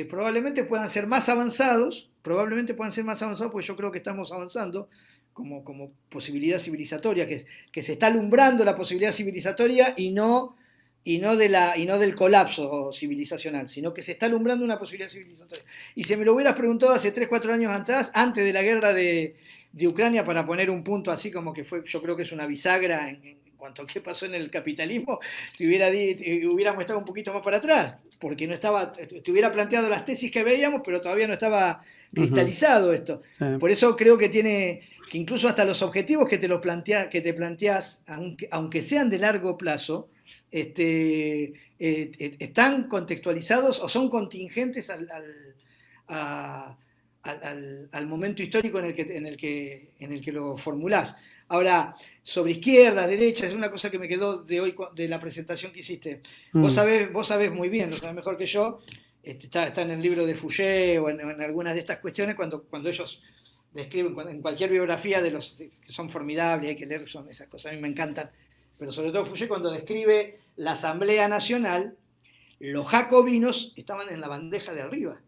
probablemente puedan ser más avanzados, porque yo creo que estamos avanzando como posibilidad civilizatoria, que se está alumbrando la posibilidad civilizatoria y no del colapso civilizacional, sino que se está alumbrando una posibilidad civilizatoria. Y si me lo hubieras preguntado hace 3 4 años atrás, antes de la guerra de Ucrania, para poner un punto así como que fue, yo creo que es una bisagra en cuanto a qué pasó en el capitalismo, hubiéramos estado un poquito más para atrás, porque no estaba, te hubiera planteado las tesis que veíamos, pero todavía no estaba Ujú. cristalizado esto. Sí. Por eso creo que incluso hasta los objetivos que te planteás, aunque sean de largo plazo, están contextualizados o son contingentes al momento histórico en el que lo formulás. Ahora, sobre izquierda, derecha, es una cosa que me quedó de hoy, de la presentación que hiciste. Vos sabés muy bien, lo sabés mejor que yo, está en el libro de Fouché o en algunas de estas cuestiones, cuando ellos describen, en cualquier biografía de los que son formidables, hay que leer, son esas cosas, a mí me encantan, pero sobre todo Fouché cuando describe la Asamblea Nacional, los jacobinos estaban en la bandeja de arriba.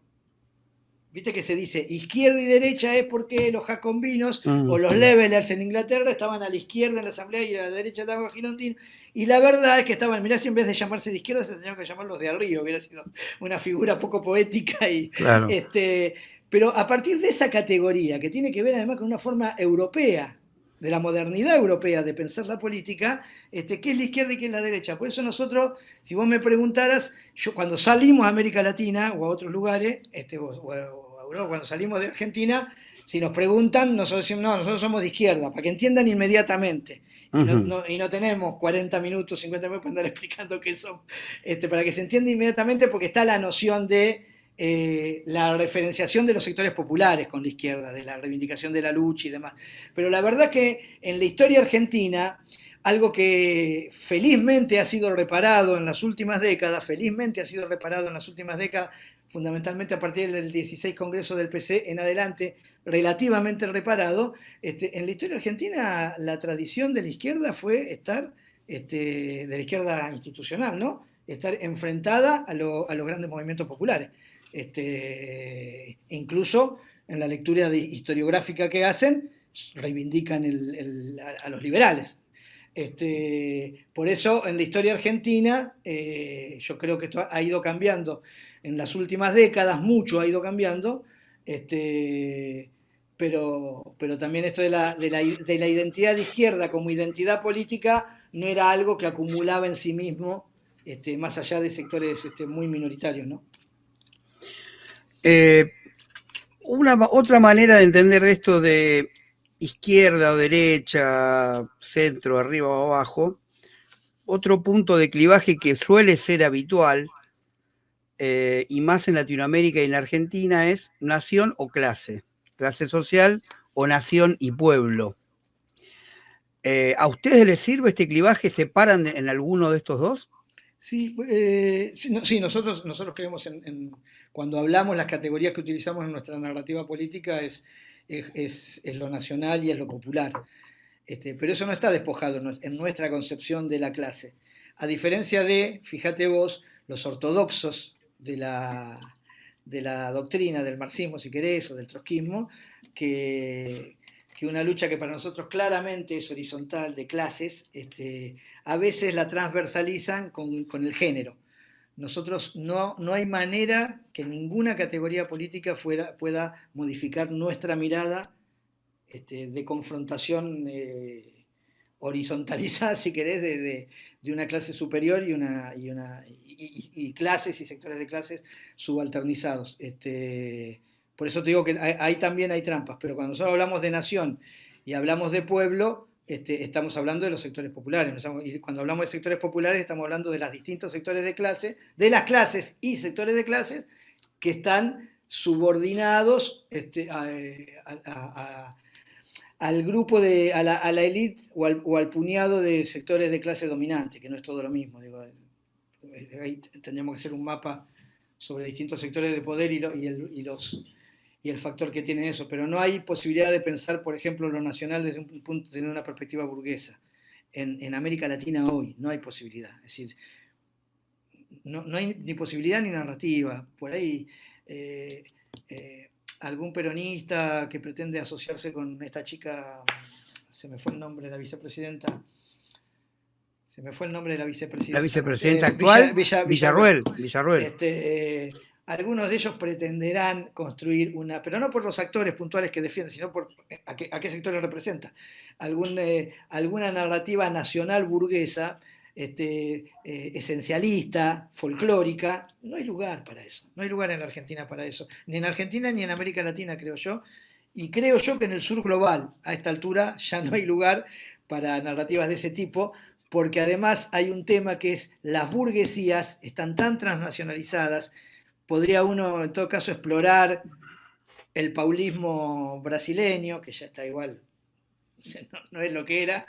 Viste que se dice izquierda y derecha es porque los jacobinos o los levelers en Inglaterra estaban a la izquierda en la asamblea y a la derecha estaban los girondinos. Y la verdad es que estaban, mirá, si en vez de llamarse de izquierda se tenían que llamar los de arriba, hubiera sido una figura poco poética. Claro. Pero a partir de esa categoría, que tiene que ver además con una forma europea, de la modernidad europea de pensar la política, qué es la izquierda y qué es la derecha. Por eso nosotros, si vos me preguntaras, yo cuando salimos a América Latina o a otros lugares, o a Europa, cuando salimos de Argentina, si nos preguntan, nosotros decimos, no, nosotros somos de izquierda, para que entiendan inmediatamente. Y no tenemos 40 minutos, 50 minutos para andar explicando qué somos, para que se entienda inmediatamente, porque está la noción de la referenciación de los sectores populares con la izquierda, de la reivindicación de la lucha y demás. Pero la verdad que en la historia argentina, algo que felizmente ha sido reparado en las últimas décadas, fundamentalmente a partir del 16 Congreso del PC en adelante, relativamente reparado, en la historia argentina la tradición de la izquierda fue estar, de la izquierda institucional, ¿no? Estar enfrentada a los grandes movimientos populares. Incluso en la lectura historiográfica que hacen, reivindican a los liberales. Por eso en la historia argentina yo creo que esto ha ido cambiando en las últimas décadas, mucho ha ido cambiando, pero también esto de la identidad de izquierda como identidad política no era algo que acumulaba en sí mismo, más allá de sectores muy minoritarios, ¿no? Otra manera de entender esto de izquierda o derecha, centro, arriba o abajo, otro punto de clivaje que suele ser habitual, y más en Latinoamérica y en Argentina, es nación o clase social o nación y pueblo. ¿A ustedes les sirve este clivaje? ¿Se paran en alguno de estos dos? Sí, nosotros creemos cuando hablamos, las categorías que utilizamos en nuestra narrativa política es lo nacional y es lo popular. Pero eso no está despojado en nuestra concepción de la clase. A diferencia de, fíjate vos, los ortodoxos de la doctrina del marxismo, si querés, o del trotskismo, que una lucha que para nosotros claramente es horizontal de clases, a veces la transversalizan con el género. Nosotros no hay manera que ninguna categoría política pueda modificar nuestra mirada de confrontación horizontalizada, si querés, de una clase superior y clases y sectores de clases subalternizados. Por eso te digo que ahí también hay trampas, pero cuando nosotros hablamos de nación y hablamos de pueblo, estamos hablando de los sectores populares. Y cuando hablamos de sectores populares estamos hablando de los distintos sectores de clase, de las clases y sectores de clases que están subordinados al grupo, a la élite o al puñado de sectores de clase dominante, que no es todo lo mismo. Digo, ahí tendríamos que hacer un mapa sobre distintos sectores de poder y el factor que tiene eso, pero no hay posibilidad de pensar, por ejemplo, lo nacional desde una perspectiva burguesa. En América Latina hoy no hay posibilidad, es decir, no hay ni posibilidad ni narrativa. Por ahí algún peronista que pretende asociarse con esta chica, se me fue el nombre de la vicepresidenta. La vicepresidenta actual, Villarruel. Algunos de ellos pretenderán construir pero no por los actores puntuales que defienden, sino por a qué sectores representa. Alguna narrativa nacional burguesa, esencialista, folclórica. No hay lugar para eso. No hay lugar en la Argentina para eso. Ni en Argentina ni en América Latina, creo yo. Y creo yo que en el sur global, a esta altura, ya no hay lugar para narrativas de ese tipo, porque además hay un tema que es las burguesías están tan transnacionalizadas, podría uno en todo caso explorar el paulismo brasileño, que ya está igual, no es lo que era,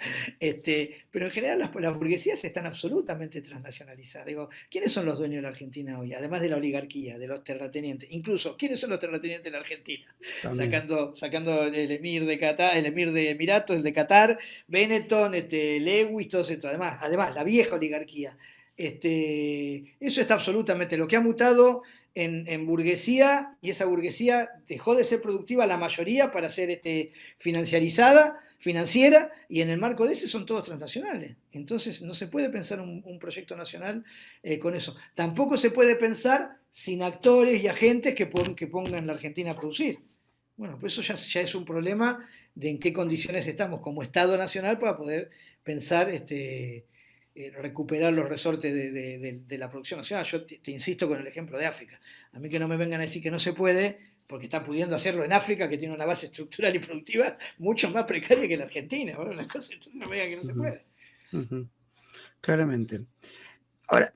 pero en general las burguesías están absolutamente transnacionalizadas. Digo, ¿quiénes son los dueños de la Argentina hoy? Además de la oligarquía, de los terratenientes. Incluso, ¿quiénes son los terratenientes de la Argentina? Sacando el emir de Qatar, el emir de Emiratos, el de Qatar, Benetton, Lewis, todo esto. Además, la vieja oligarquía. Eso está absolutamente lo que ha mutado en burguesía, y esa burguesía dejó de ser productiva la mayoría para ser financiera, y en el marco de ese son todos transnacionales. Entonces no se puede pensar un proyecto nacional con eso. Tampoco se puede pensar sin actores y agentes que pongan la Argentina a producir. Bueno, pues eso ya es un problema de en qué condiciones estamos como Estado nacional para poder pensar recuperar los resortes de la producción nacional. Yo te insisto con el ejemplo de África. A mí que no me vengan a decir que no se puede, porque están pudiendo hacerlo en África, que tiene una base estructural y productiva mucho más precaria que la Argentina. Bueno, una cosa, entonces no me digan que no se puede. Claramente. Ahora,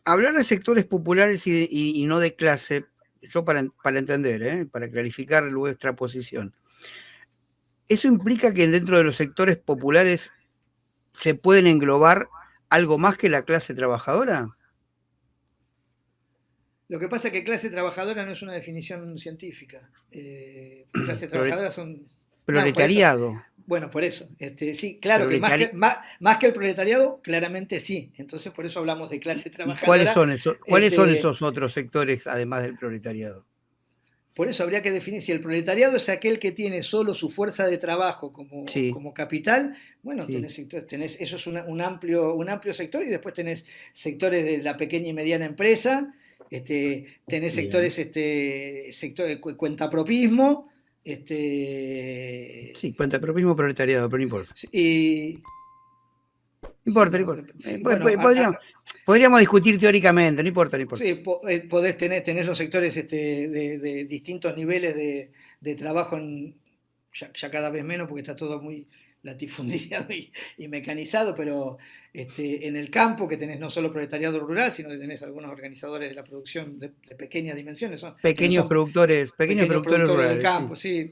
hablar de sectores populares y no de clase, yo para entender, para clarificar nuestra posición, ¿eso implica que dentro de los sectores populares se pueden englobar algo más que la clase trabajadora? Lo que pasa es que clase trabajadora no es una definición científica. Clase trabajadora son... Proletariado. Bueno, por eso. Sí, claro que más que el proletariado, claramente sí. Entonces, por eso hablamos de clase trabajadora. ¿Y cuáles son esos otros sectores, además del proletariado? Por eso habría que definir si el proletariado es aquel que tiene solo su fuerza de trabajo como capital. Bueno, sí. Eso es un amplio sector, y después tenés sectores de la pequeña y mediana empresa, tenés sectores, sector de cuentapropismo. Sí, cuentapropismo, proletariado, pero no importa. No importa. Podríamos discutir teóricamente, no importa. Sí, podés tener los sectores de distintos niveles de trabajo, ya cada vez menos, porque está todo muy latifundiado y mecanizado, pero en el campo, que tenés no solo proletariado rural, sino que tenés algunos organizadores de la producción de pequeñas dimensiones. Pequeños productores rurales, del campo, sí.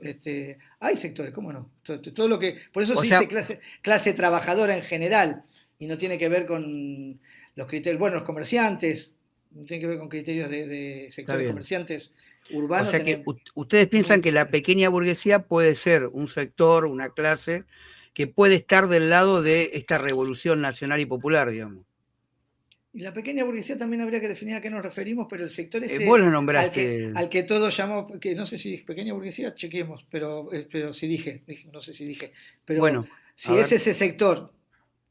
Hay sectores, ¿cómo no? Todo lo que, por eso se dice clase trabajadora en general, y no tiene que ver con los criterios, bueno, los comerciantes, no tiene que ver con criterios de sectores comerciantes urbanos. O sea que ustedes piensan que la pequeña burguesía puede ser un sector, una clase, que puede estar del lado de esta revolución nacional y popular, digamos. Y la pequeña burguesía también habría que definir a qué nos referimos, pero el sector ese vos lo nombraste. Al que todos llamamos, que no sé si pequeña burguesía, chequemos, pero si dije, no sé si dije, pero bueno, si es ese sector,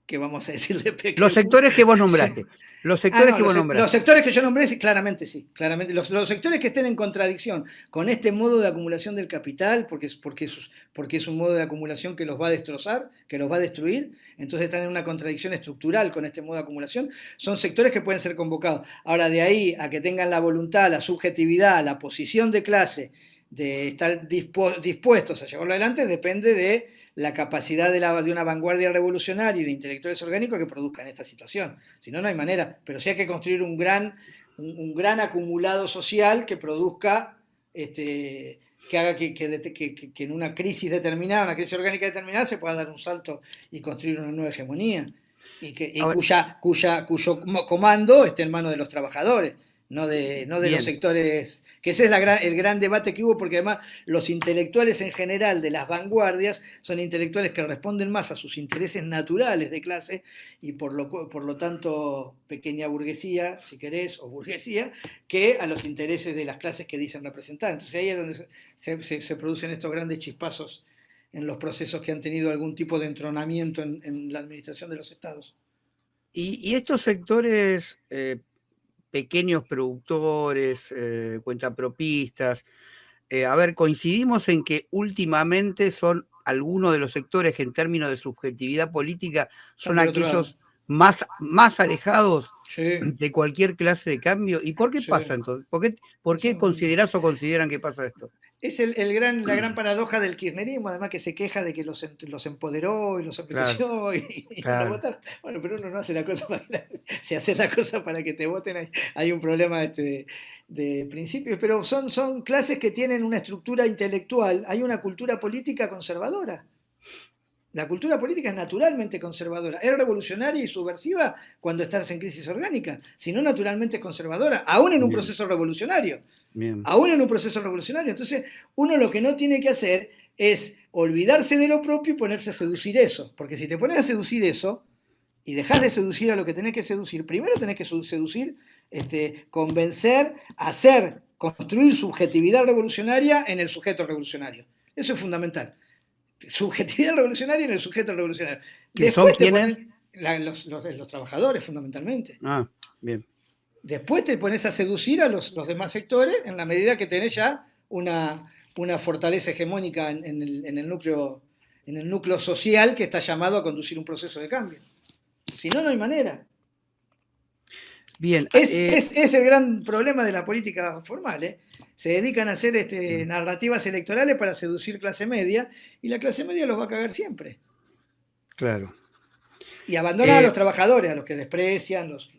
que vamos a decirle pequeño. Los sectores que vos nombraste. Los sectores que vos nombraste. Los sectores que yo nombré, sí, claramente sí. Claramente. Los sectores que estén en contradicción con este modo de acumulación del capital, porque es un modo de acumulación que los va a destrozar, que los va a destruir, entonces están en una contradicción estructural con este modo de acumulación, son sectores que pueden ser convocados. Ahora, de ahí a que tengan la voluntad, la subjetividad, la posición de clase, de estar dispuestos a llevarlo adelante, depende de la capacidad de una vanguardia revolucionaria y de intelectuales orgánicos que produzcan esta situación. Si no, no hay manera. Pero sí hay que construir un gran acumulado social que produzca, que haga que en una crisis determinada, una crisis orgánica determinada, se pueda dar un salto y construir una nueva hegemonía. Cuyo comando esté en manos de los trabajadores, no de los sectores, que ese es el gran debate que hubo, porque además los intelectuales en general de las vanguardias son intelectuales que responden más a sus intereses naturales de clase, y por lo tanto pequeña burguesía, si querés, o burguesía, que a los intereses de las clases que dicen representar. Entonces ahí es donde se producen estos grandes chispazos en los procesos que han tenido algún tipo de entronamiento en la administración de los estados. Y estos sectores... pequeños productores, cuentapropistas. Coincidimos en que últimamente son algunos de los sectores que en términos de subjetividad política son aquellos más alejados de cualquier clase de cambio. ¿Y por qué pasa entonces? ¿Por qué considerás o consideran que pasa esto? Es la gran paradoja del kirchnerismo, además que se queja de que los empoderó y los Claro, enriqueció y no lo claro. votaron. Bueno, pero uno no hace la cosa si haces la cosa para que te voten, hay un problema de principios, pero son clases que tienen una estructura intelectual, hay una cultura política conservadora. La cultura política es naturalmente conservadora. Es revolucionaria y subversiva cuando estás en crisis orgánica, sino naturalmente es conservadora, aún en un Bien, proceso revolucionario. bien. Aún en un proceso revolucionario. Entonces, uno lo que no tiene que hacer es olvidarse de lo propio y ponerse a seducir eso. Porque si te pones a seducir eso y dejas de seducir a lo que tenés que seducir, primero tenés que seducir, convencer, hacer, construir subjetividad revolucionaria en el sujeto revolucionario. Eso es fundamental. Subjetividad revolucionaria en el sujeto revolucionario. ¿Qué son Después te quiénes? pones los trabajadores, fundamentalmente. Ah, bien. Después te pones a seducir a los demás sectores en la medida que tenés ya una fortaleza hegemónica en el núcleo social que está llamado a conducir un proceso de cambio. Si no, no hay manera. Bien. Es el gran problema de la política formal, ¿eh? Se dedican a hacer narrativas electorales para seducir clase media y la clase media los va a cagar siempre. Claro. Y abandonan a los trabajadores, a los que desprecian, los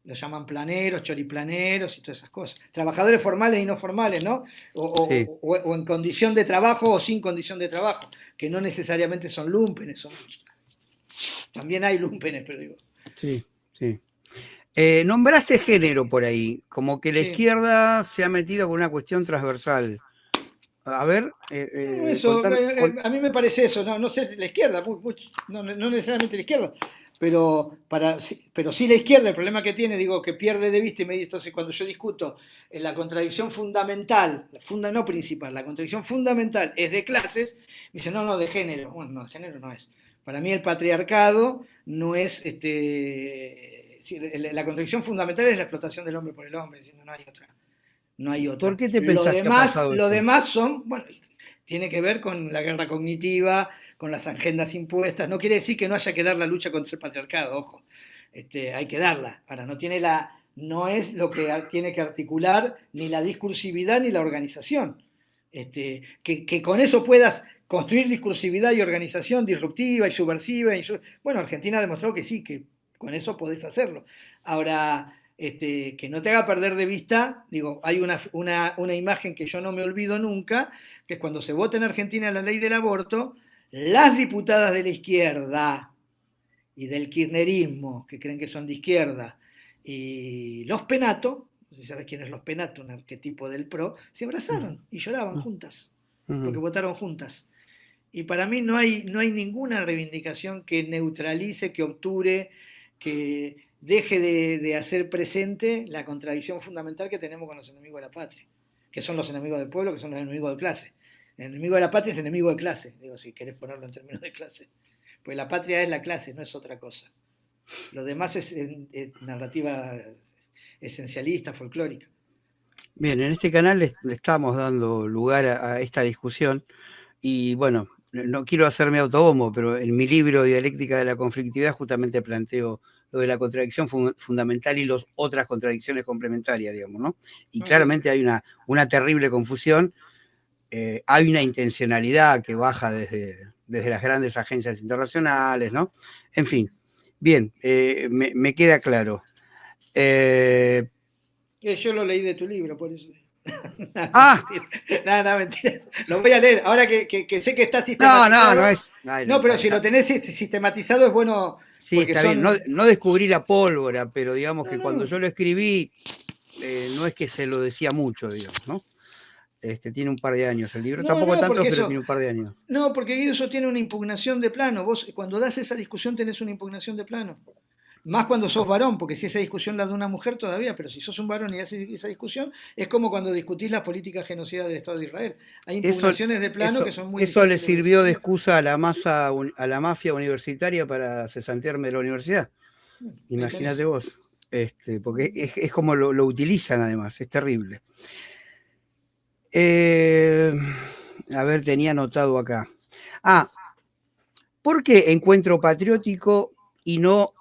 llaman planeros, choriplaneros y todas esas cosas. Trabajadores formales y no formales, ¿no? Sí. O en condición de trabajo o sin condición de trabajo, que no necesariamente son lumpenes. También hay lumpenes, pero digo. Sí, sí. Nombraste género por ahí, como que la Sí. izquierda se ha metido con una cuestión transversal. A ver, Eso, a mí me parece eso, no sé, la izquierda, no necesariamente la izquierda, pero sí la izquierda, el problema que tiene, digo, que pierde de vista y me dice, entonces cuando yo discuto la contradicción fundamental, no principal, la contradicción fundamental es de clases, me dice, no, de género. Bueno, no, de género no es. Para mí el patriarcado no es, la contradicción fundamental es la explotación del hombre por el hombre, no hay otra. No hay otra. ¿por qué te pensás que ha pasado Lo esto? demás son, bueno, tiene que ver con la guerra cognitiva, con las agendas impuestas. No quiere decir que no haya que dar la lucha contra el patriarcado, ojo. Hay que darla. Ahora, no es lo que tiene que articular ni la discursividad ni la organización. Que con eso puedas construir discursividad y organización disruptiva y subversiva. Bueno, Argentina demostró que sí, que con eso podés hacerlo. Ahora, que no te haga perder de vista, digo, hay una imagen que yo no me olvido nunca, que es cuando se vota en Argentina la ley del aborto, las diputadas de la izquierda y del kirchnerismo, que creen que son de izquierda, y los Penato, no sé si sabes quién es los Penato, un arquetipo del PRO, se abrazaron y lloraban juntas, porque votaron juntas. Y para mí no hay ninguna reivindicación que neutralice, que obture, que deje de hacer presente la contradicción fundamental que tenemos con los enemigos de la patria, que son los enemigos del pueblo, que son los enemigos de clase. El enemigo de la patria es enemigo de clase, digo, si querés ponerlo en términos de clase. Pues la patria es la clase, no es otra cosa. Lo demás es narrativa esencialista, folclórica. Bien, en este canal le estamos dando lugar a esta discusión y bueno, no quiero hacerme autobombo, pero en mi libro Dialéctica de la Conflictividad justamente planteo lo de la contradicción fundamental y las otras contradicciones complementarias, digamos, ¿no? Y claramente hay una terrible confusión, hay una intencionalidad que baja desde las grandes agencias internacionales, ¿no? En fin, bien, me queda claro. Yo lo leí de tu libro, por eso. ¡Ah! No, mentira. Lo voy a leer. Ahora que sé que está sistematizado. No es. No, pero si lo tenés sistematizado es bueno. Sí, está bien. No descubrí la pólvora, pero digamos que cuando yo lo escribí, no es que se lo decía mucho, digamos, ¿no? Tiene un par de años el libro. Tampoco tanto, pero tiene un par de años. No, porque eso tiene una impugnación de plano. Vos, cuando das esa discusión, tenés una impugnación de plano. Más cuando sos varón, porque si esa discusión la da una mujer todavía, pero si sos un varón y haces esa discusión, es como cuando discutís las políticas genocidas del Estado de Israel. Hay impugnaciones de plano que son muy difíciles. Eso le sirvió de excusa a la mafia universitaria para cesantearme de la universidad. Imagínate vos. Porque es como lo utilizan además, es terrible. A ver, tenía anotado acá. ¿Por qué Encuentro Patriótico y no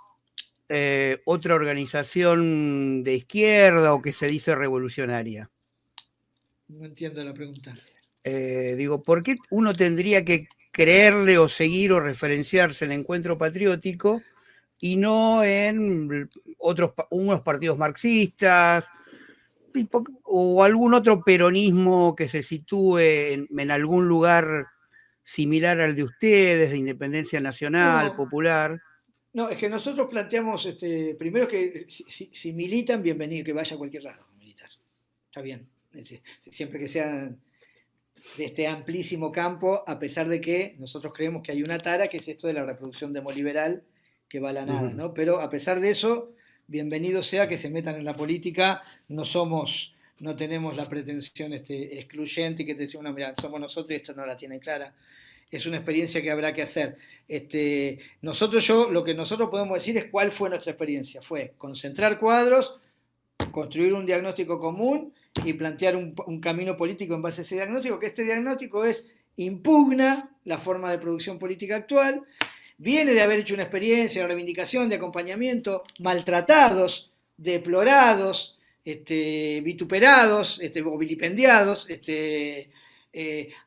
otra organización de izquierda o que se dice revolucionaria? No entiendo la pregunta. Digo, ¿por qué uno tendría que creerle o seguir o referenciarse en Encuentro Patriótico y no en unos partidos marxistas o algún otro peronismo que se sitúe en algún lugar similar al de ustedes, de Independencia Nacional, No, Popular? no, es que nosotros planteamos, primero que si militan, bienvenido, que vaya a cualquier lado a militar. Está bien. Siempre que sea de este amplísimo campo, a pesar de que nosotros creemos que hay una tara, que es esto de la reproducción demoliberal, que va a la nada, ¿no? Pero a pesar de eso, bienvenido sea que se metan en la política, no tenemos la pretensión excluyente y que te decimos, no, mira, somos nosotros y esto no la tienen clara. Es una experiencia que habrá que hacer. Lo que nosotros podemos decir es cuál fue nuestra experiencia. Fue concentrar cuadros, construir un diagnóstico común y plantear un camino político en base a ese diagnóstico, que este diagnóstico impugna la forma de producción política actual, viene de haber hecho una experiencia, una reivindicación, de acompañamiento, maltratados, deplorados, vituperados, o vilipendiados,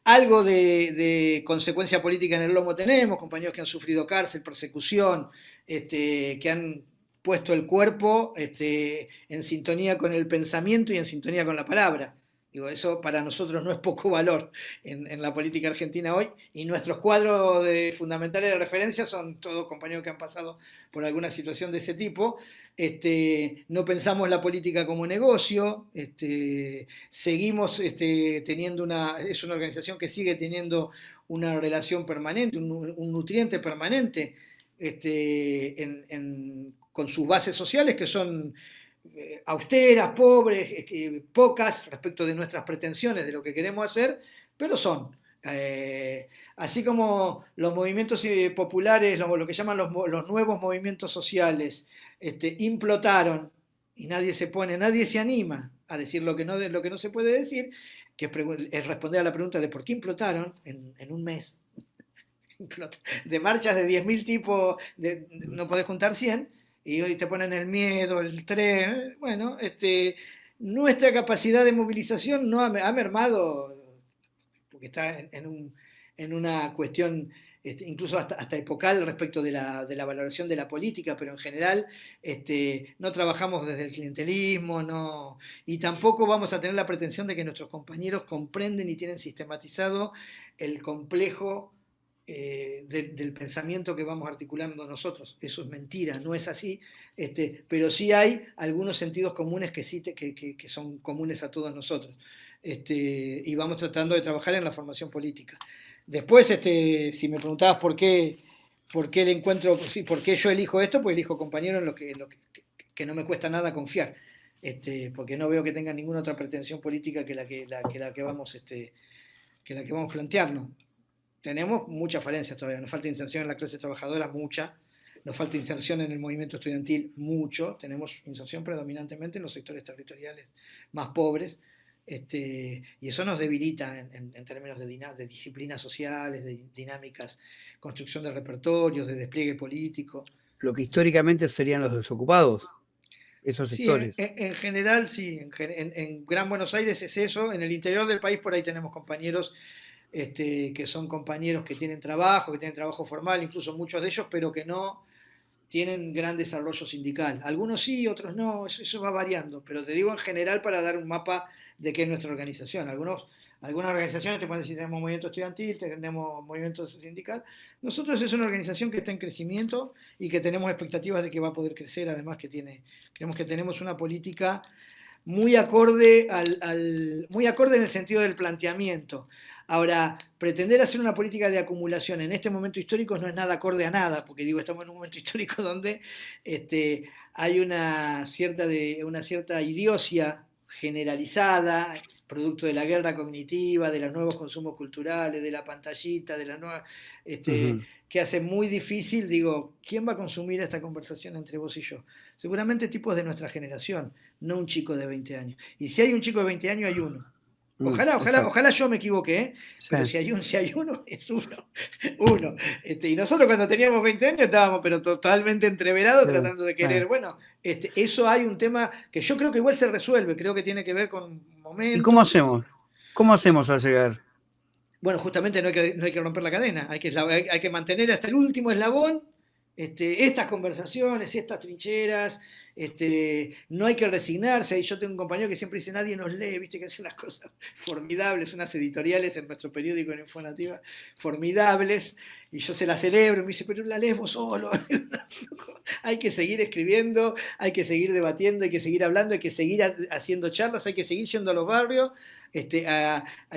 algo de consecuencia política en el lomo tenemos, compañeros que han sufrido cárcel, persecución, que han puesto el cuerpo en sintonía con el pensamiento y en sintonía con la palabra. Digo, eso para nosotros no es poco valor en la política argentina hoy, y nuestros cuadros fundamentales de referencia son todos compañeros que han pasado por alguna situación de ese tipo. No pensamos la política como negocio, seguimos teniendo es una organización que sigue teniendo una relación permanente, un nutriente permanente con sus bases sociales, que son austeras, pobres, pocas respecto de nuestras pretensiones, de lo que queremos hacer, pero son. Así como los movimientos populares, lo que llaman los nuevos movimientos sociales, implotaron y nadie se anima a decir lo que no se puede decir, que es responder a la pregunta de por qué implotaron en un mes. De marchas de 10.000 tipos, no podés juntar 100, y hoy te ponen el miedo, el estrés. Bueno, nuestra capacidad de movilización no ha mermado, porque está en una cuestión incluso hasta epocal respecto de la valoración de la política, pero en general no trabajamos desde el clientelismo, no, y tampoco vamos a tener la pretensión de que nuestros compañeros comprenden y tienen sistematizado el complejo del pensamiento que vamos articulando nosotros. Eso es mentira, no es así, pero sí hay algunos sentidos comunes que son comunes a todos nosotros, y vamos tratando de trabajar en la formación política. Después, si me preguntabas por qué el encuentro, por qué yo elijo esto, pues elijo compañeros en lo que no me cuesta nada confiar, porque no veo que tengan ninguna otra pretensión política que la que vamos plantearnos. Tenemos muchas falencias todavía, nos falta inserción en la clase trabajadora, mucha, nos falta inserción en el movimiento estudiantil, mucho, tenemos inserción predominantemente en los sectores territoriales más pobres, y eso nos debilita en términos de disciplinas sociales, de dinámicas, construcción de repertorios, de despliegue político. Lo que históricamente serían los desocupados, esos Sí, sectores. en general sí, en Gran Buenos Aires es eso, en el interior del país por ahí tenemos compañeros que son compañeros que tienen trabajo formal, incluso muchos de ellos, pero que no tienen gran desarrollo sindical. Algunos sí, otros no, eso va variando, pero te digo en general para dar un mapa de qué es nuestra organización. Algunas organizaciones te pueden decir tenemos movimiento estudiantil, tenemos movimiento sindical. Nosotros es una organización que está en crecimiento y que tenemos expectativas de que va a poder crecer, además creemos que tenemos una política muy acorde muy acorde en el sentido del planteamiento. Ahora, pretender hacer una política de acumulación en este momento histórico no es nada acorde a nada, porque digo, estamos en un momento histórico donde hay una cierta idiocia generalizada, producto de la guerra cognitiva, de los nuevos consumos culturales, de la pantallita, de la nueva, que hace muy difícil, digo, ¿quién va a consumir esta conversación entre vos y yo? Seguramente tipos de nuestra generación, no un chico de 20 años. Y si hay un chico de 20 años, hay uno. Ojalá yo me equivoque, ¿eh? Pero sí. si hay uno, es uno. Y nosotros cuando teníamos 20 años estábamos pero totalmente entreverados tratando de querer. Bueno, eso hay un tema que yo creo que igual se resuelve, creo que tiene que ver con momentos. ¿Y cómo hacemos? ¿Cómo hacemos al llegar? Bueno, justamente no hay que romper la cadena, hay que mantener hasta el último eslabón estas conversaciones, estas trincheras, no hay que resignarse. Y yo tengo un compañero que siempre dice, nadie nos lee, viste que hace unas cosas formidables, unas editoriales en nuestro periódico en Infonativa, formidables, y yo se las celebro, y me dice, pero la lees vos solo. Hay que seguir escribiendo, hay que seguir debatiendo, hay que seguir hablando, hay que seguir haciendo charlas, hay que seguir yendo a los barrios, hay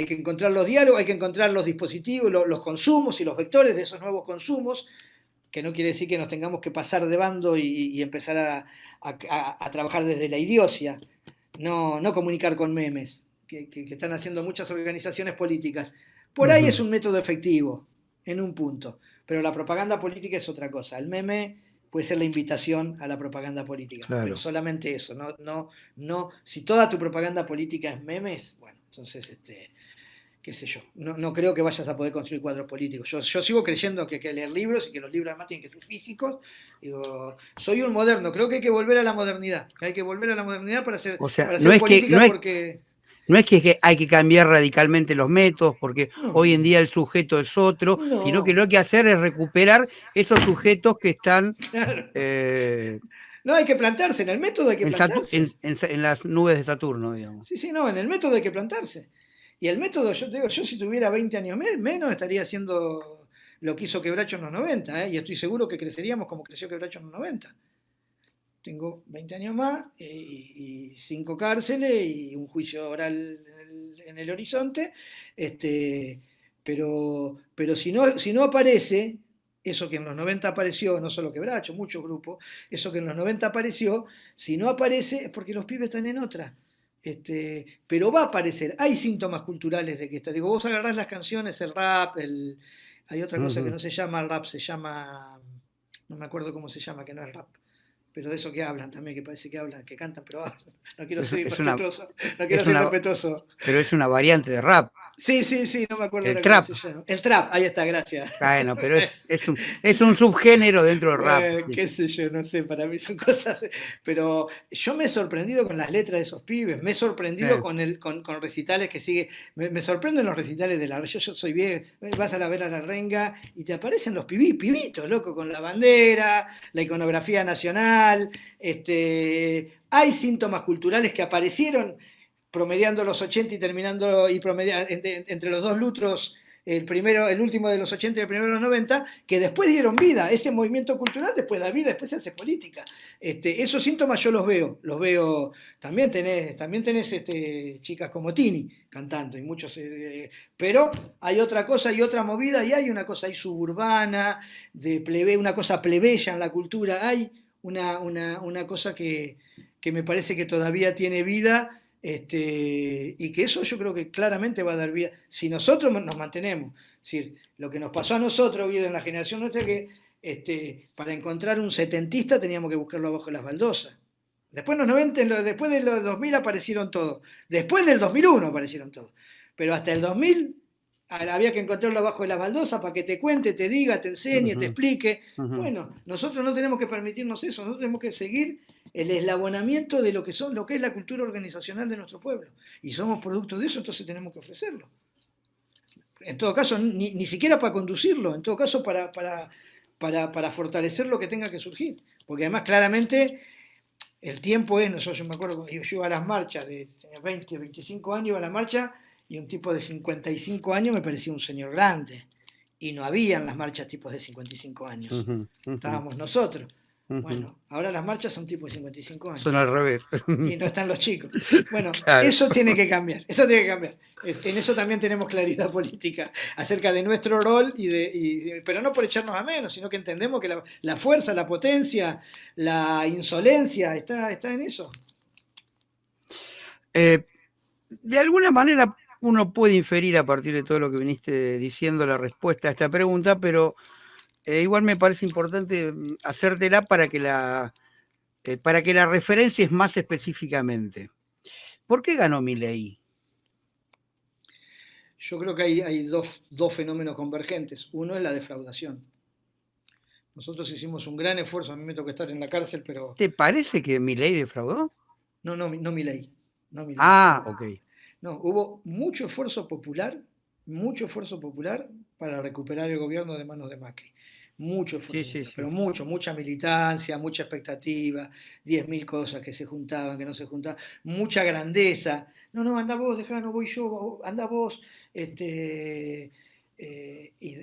que encontrar los diálogos, hay que encontrar los dispositivos, los consumos y los vectores de esos nuevos consumos, que no quiere decir que nos tengamos que pasar de bando y empezar a trabajar desde la idiocia, no comunicar con memes, que están haciendo muchas organizaciones políticas. Por ahí es un método efectivo, en un punto, pero la propaganda política es otra cosa. El meme puede ser la invitación a la propaganda política, Claro. pero solamente eso. No, si toda tu propaganda política es memes, bueno, entonces qué sé yo, no creo que vayas a poder construir cuadros políticos. Yo sigo creyendo que hay que leer libros y que los libros además tienen que ser físicos. Digo, soy un moderno, creo que hay que volver a la modernidad, para hacer, O sea, para hacer política porque... No es que hay que cambiar radicalmente los métodos, porque No, hoy en día el sujeto es otro, sino que no, lo que hay que hacer es recuperar esos sujetos que están claro. No hay que plantarse, en el método hay que plantarse. en las nubes de Saturno, digamos. Sí, no, en el método hay que plantarse. Y el método, yo te digo, yo si tuviera 20 años menos estaría haciendo lo que hizo Quebracho en los 90, y estoy seguro que creceríamos como creció Quebracho en los 90. Tengo 20 años más y 5 cárceles y un juicio oral en el horizonte, pero si no aparece eso que en los 90 apareció, no solo Quebracho, muchos grupos, eso que en los 90 apareció, si no aparece es porque los pibes están en otra. Pero va a aparecer, hay síntomas culturales de que está. Digo, vos agarrás las canciones, el rap, hay otra cosa que no se llama rap, se llama, no me acuerdo cómo se llama, que no es rap, pero de eso que hablan también, que parece que hablan, que cantan, pero hablan. No quiero ser irrespetuoso, Pero es una variante de rap. Sí, no me acuerdo el trap. Cómo se llama. El trap, ahí está, gracias. Bueno, pero es un subgénero dentro del rap. Sí. Qué sé yo, no sé, para mí son cosas. Pero yo me he sorprendido con las letras de esos pibes, me he sorprendido con recitales que sigue. Me sorprendo en los recitales de la. Yo soy viejo, vas a ver a la renga y te aparecen los pibitos, loco, con la bandera, la iconografía nacional. Hay síntomas culturales que aparecieron promediando los 80 y terminando entre los dos lutros, el último de los 80 y el primero de los 90, que después dieron vida. Ese movimiento cultural después da vida, después se hace política. Esos síntomas yo los veo. También tenés chicas como Tini cantando, y muchos, pero hay otra cosa, hay otra movida, y hay una cosa ahí suburbana, una cosa plebeya en la cultura, hay una cosa que me parece que todavía tiene vida. Y que eso yo creo que claramente va a dar vida si nosotros nos mantenemos. Es decir, lo que nos pasó a nosotros, Guido, en la generación nuestra, que para encontrar un setentista teníamos que buscarlo abajo de las baldosas. Después, después de los 2000 aparecieron todos. Después del 2001 aparecieron todos. Pero hasta el 2000 había que encontrarlo abajo de las baldosas para que te cuente, te diga, te enseñe, te explique. Bueno, nosotros no tenemos que permitirnos eso, nosotros tenemos que seguir el eslabonamiento de lo que es la cultura organizacional de nuestro pueblo. Y somos producto de eso, entonces tenemos que ofrecerlo. En todo caso, ni siquiera para conducirlo, en todo caso para fortalecer lo que tenga que surgir. Porque además, claramente, el tiempo es, yo me acuerdo cuando yo iba a las marchas, tenía 20, 25 años, iba a la marcha, y un tipo de 55 años me parecía un señor grande. Y no habían las marchas tipos de 55 años. Estábamos nosotros. Bueno, ahora las marchas son tipos de 55 años. Son al revés. Y no están los chicos. Bueno, claro. Eso tiene que cambiar. En eso también tenemos claridad política acerca de nuestro rol, pero no por echarnos a menos, sino que entendemos que la fuerza, la potencia, la insolencia está en eso. De alguna manera uno puede inferir a partir de todo lo que viniste diciendo la respuesta a esta pregunta, pero igual me parece importante hacértela para que la referencies más específicamente. ¿Por qué ganó Milei? Yo creo que hay dos fenómenos convergentes. Uno es la defraudación. Nosotros hicimos un gran esfuerzo, a mí me tocó estar en la cárcel, pero... ¿Te parece que Milei defraudó? No Milei. Ah, ok. No, hubo mucho esfuerzo popular para recuperar el gobierno de manos de Macri. Mucho Sí, esfuerzo sí, popular, sí. pero mucha militancia, mucha expectativa, 10.000 cosas que se juntaban, que no se juntaban, mucha grandeza. No, no, anda vos, dejá, no voy yo, anda vos. Y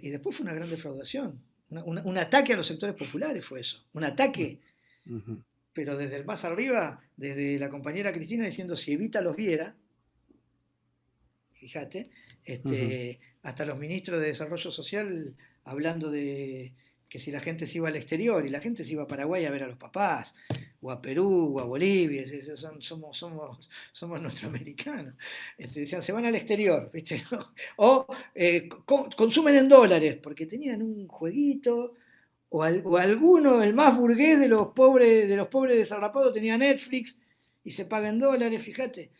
después fue una gran defraudación. Un ataque a los sectores populares fue eso. Un ataque, Ujú, pero desde el más arriba, desde la compañera Cristina diciendo si Evita los viera, fíjate, ujú. hasta los ministros de Desarrollo Social hablando de que si la gente se iba al exterior, y la gente se iba a Paraguay a ver a los papás, o a Perú, o a Bolivia, somos norteamericanos. Decían, se van al exterior, ¿viste? ¿No? O consumen en dólares, porque tenían un jueguito, o alguno, el más burgués de los pobres desarrapados, tenía Netflix y se paga en dólares, fíjate.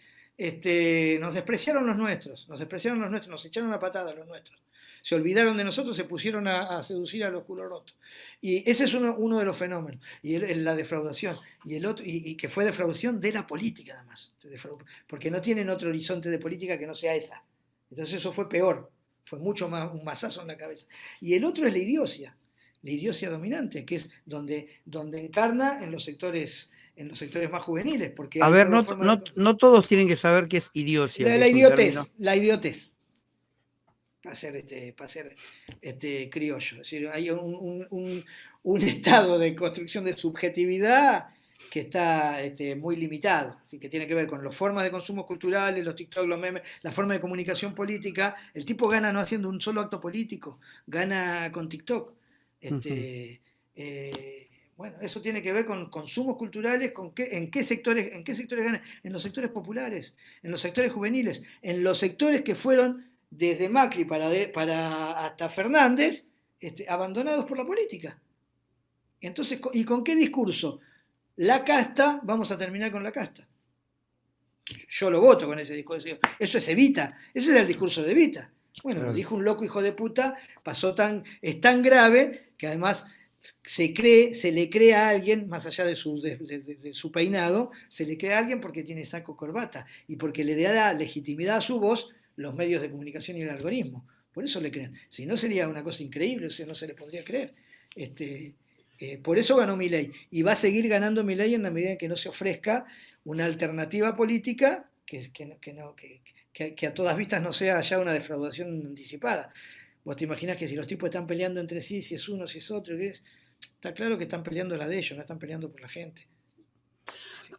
Nos despreciaron los nuestros, nos echaron una patada a los nuestros. Se olvidaron de nosotros, se pusieron a seducir a los culos rotos. Y ese es uno de los fenómenos, y la defraudación. Y el otro, y que fue defraudación de la política, además. Porque no tienen otro horizonte de política que no sea esa. Entonces eso fue peor, fue mucho más un mazazo en la cabeza. Y el otro es la idiocia dominante, que es donde encarna en los sectores más juveniles, porque A hay ver, nuevas formas de... no todos tienen que saber qué es idiocia, que La es un término. idiotez, la idiotez, para ser criollo. Es decir, hay un estado de construcción de subjetividad que está muy limitado, así que tiene que ver con las formas de consumo culturales, los TikTok, los memes, la forma de comunicación política. El tipo gana no haciendo un solo acto político, gana con TikTok. Ujú. Bueno, eso tiene que ver con consumos culturales, en qué sectores ganan, en los sectores populares, en los sectores juveniles, en los sectores que fueron desde Macri hasta Fernández, abandonados por la política. Entonces, ¿y con qué discurso? La casta, vamos a terminar con la casta. Yo lo voto con ese discurso. Eso es Evita, ese es el discurso de Evita. Bueno, lo Claro. dijo un loco hijo de puta, es tan grave que además se le cree a alguien, más allá de su peinado, se le cree a alguien porque tiene saco corbata y porque le da legitimidad a su voz los medios de comunicación y el algoritmo. Por eso le creen. Si no, sería una cosa increíble, o sea, no se le podría creer. Por eso ganó Milei. Y va a seguir ganando Milei en la medida en que no se ofrezca una alternativa política que a todas vistas no sea ya una defraudación anticipada. Vos te imaginás que si los tipos están peleando entre sí, si es uno, si es otro, está claro que están peleando la de ellos, no están peleando por la gente. Sí.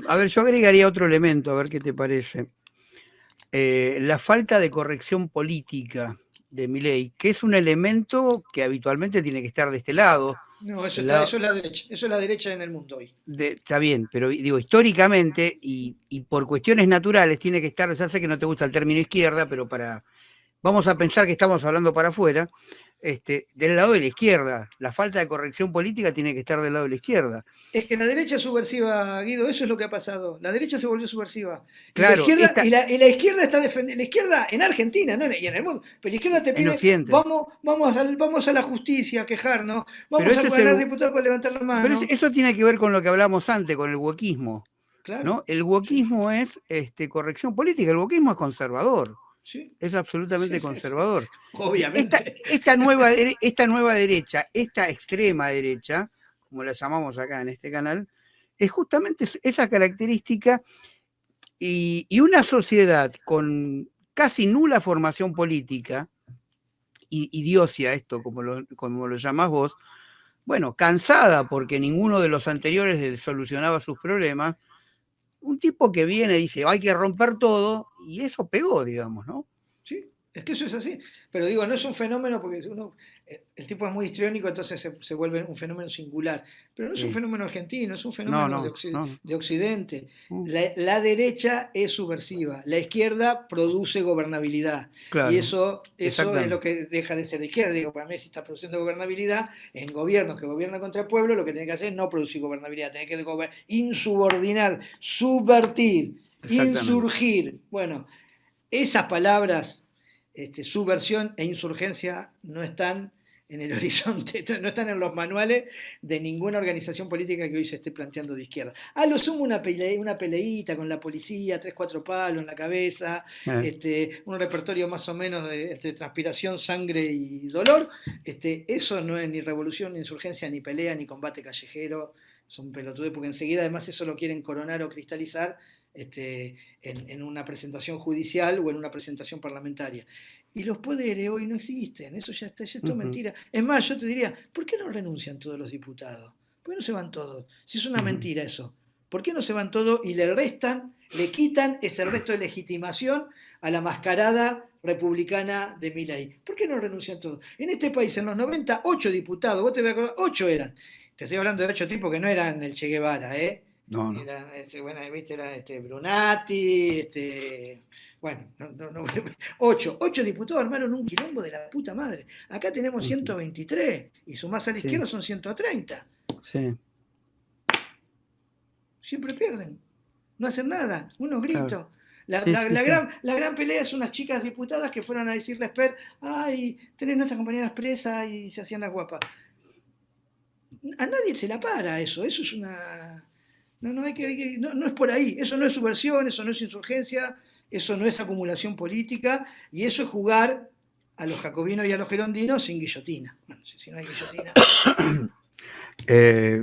A ver, yo agregaría otro elemento, a ver qué te parece. La falta de corrección política de Milei, que es un elemento que habitualmente tiene que estar de este lado. No, Lado eso es la derecha. Eso es la derecha en el mundo hoy. está bien, pero digo, históricamente y por cuestiones naturales tiene que estar, ya sé que no te gusta el término izquierda, pero vamos a pensar que estamos hablando para afuera, del lado de la izquierda. La falta de corrección política tiene que estar del lado de la izquierda. Es que la derecha es subversiva, Guido, eso es lo que ha pasado. La derecha se volvió subversiva. Y la Claro, izquierda, y la izquierda está defendiendo, la izquierda en Argentina, ¿no? Y en el mundo, pero la izquierda te en pide, Occidente. vamos a la justicia a quejarnos, Pero vamos a ese es ganar diputados para levantar la pero mano. eso tiene que ver con lo que hablamos antes, con el wokismo, Claro, ¿no? El sí, wokismo es corrección política, el wokismo es conservador, sí, es sí, absolutamente sí, sí. conservador. Obviamente. Esta nueva derecha, esta extrema derecha, como la llamamos acá en este canal, es justamente esa característica y una sociedad con casi nula formación política, idiocia esto, como lo llamás vos, bueno, cansada porque ninguno de los anteriores le solucionaba sus problemas, un tipo que viene y dice, hay que romper todo, y eso pegó, digamos, ¿no? Sí, es que eso es así. Pero digo, no es un fenómeno porque el tipo es muy histriónico, entonces se vuelve un fenómeno singular. Pero no es un Sí. fenómeno argentino, es un No, fenómeno no, no. de Occidente. No. La derecha es subversiva, la izquierda produce gobernabilidad. Y Claro, eso es lo exactamente. que deja de ser de izquierda. Digo, para mí, si está produciendo gobernabilidad, en gobiernos que gobiernan contra el pueblo, lo que tiene que hacer es no producir gobernabilidad, tiene que insubordinar, subvertir, Exactamente. insurgir. Bueno, esas palabras, subversión e insurgencia, no están en el horizonte, no están en los manuales de ninguna organización política que hoy se esté planteando de izquierda. A lo sumo una peleita con la policía, 3, 4 palos en la cabeza, un repertorio más o menos entre transpiración, sangre y dolor. Eso no es ni revolución, ni insurgencia, ni pelea, ni combate callejero. Son pelotudes, porque enseguida además eso lo quieren coronar o cristalizar en una presentación judicial o en una presentación parlamentaria. Y los poderes hoy no existen, eso ya está, ya es todo mentira. Es más, yo te diría, ¿por qué no renuncian todos los diputados? ¿Por qué no se van todos? Si es una mentira eso. ¿Por qué no se van todos y le restan, le quitan ese resto de legitimación a la mascarada republicana de Milei? ¿Por qué no renuncian todos? En este país, en los 90, 8 diputados, vos te voy a acordar, 8 eran. Te estoy hablando de 8 tipos que no eran el Che Guevara, ¿eh? No, no. Eran, bueno, viste, era Brunati, bueno, 8 diputados armaron un quilombo de la puta madre. Acá tenemos 123 y sumás a la izquierda son 130. Sí. Siempre pierden. No hacen nada, unos gritos. Claro. La gran pelea es unas chicas diputadas que fueron a decirle a Esper, ay, tenés nuestras compañeras presas y se hacían las guapas. A nadie se la para eso es una... No es por ahí, eso no es subversión, eso no es insurgencia, eso no es acumulación política, y eso es jugar a los jacobinos y a los girondinos sin guillotina. Bueno, si no hay guillotina.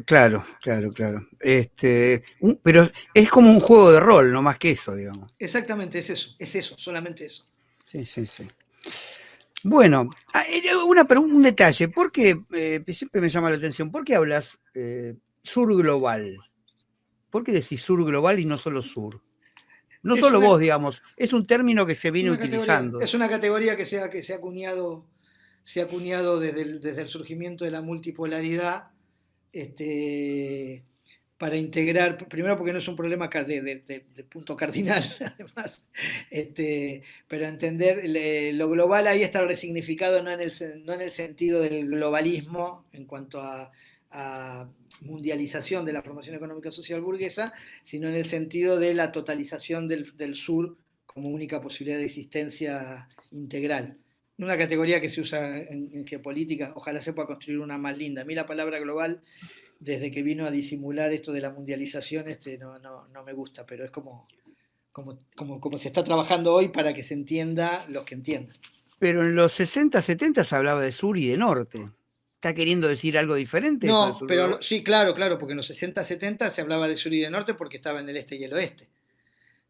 Claro. Pero es como un juego de rol, no más que eso, digamos. Exactamente, es eso, solamente eso. Sí. Bueno, un detalle, ¿por qué, siempre me llama la atención, ¿por qué hablas sur global? ¿Por qué decís sur global y no solo sur? No solo vos, digamos, es un término que se viene utilizando. Es una categoría que se ha acuñado desde el surgimiento de la multipolaridad, para integrar, primero porque no es un problema de punto cardinal, además, pero entender lo global ahí está resignificado no en el sentido del globalismo en cuanto a mundialización de la formación económica social burguesa, sino en el sentido de la totalización del sur como única posibilidad de existencia integral. Una categoría que se usa en geopolítica, ojalá se pueda construir una más linda. A mí la palabra global, desde que vino a disimular esto de la mundialización, no me gusta, pero es como se está trabajando hoy para que se entienda los que entiendan. Pero en los 60, 70 se hablaba de sur y de norte. ¿Está queriendo decir algo diferente? No, pero sí, claro, porque en los 60, 70 se hablaba de sur y de norte porque estaba en el este y el oeste.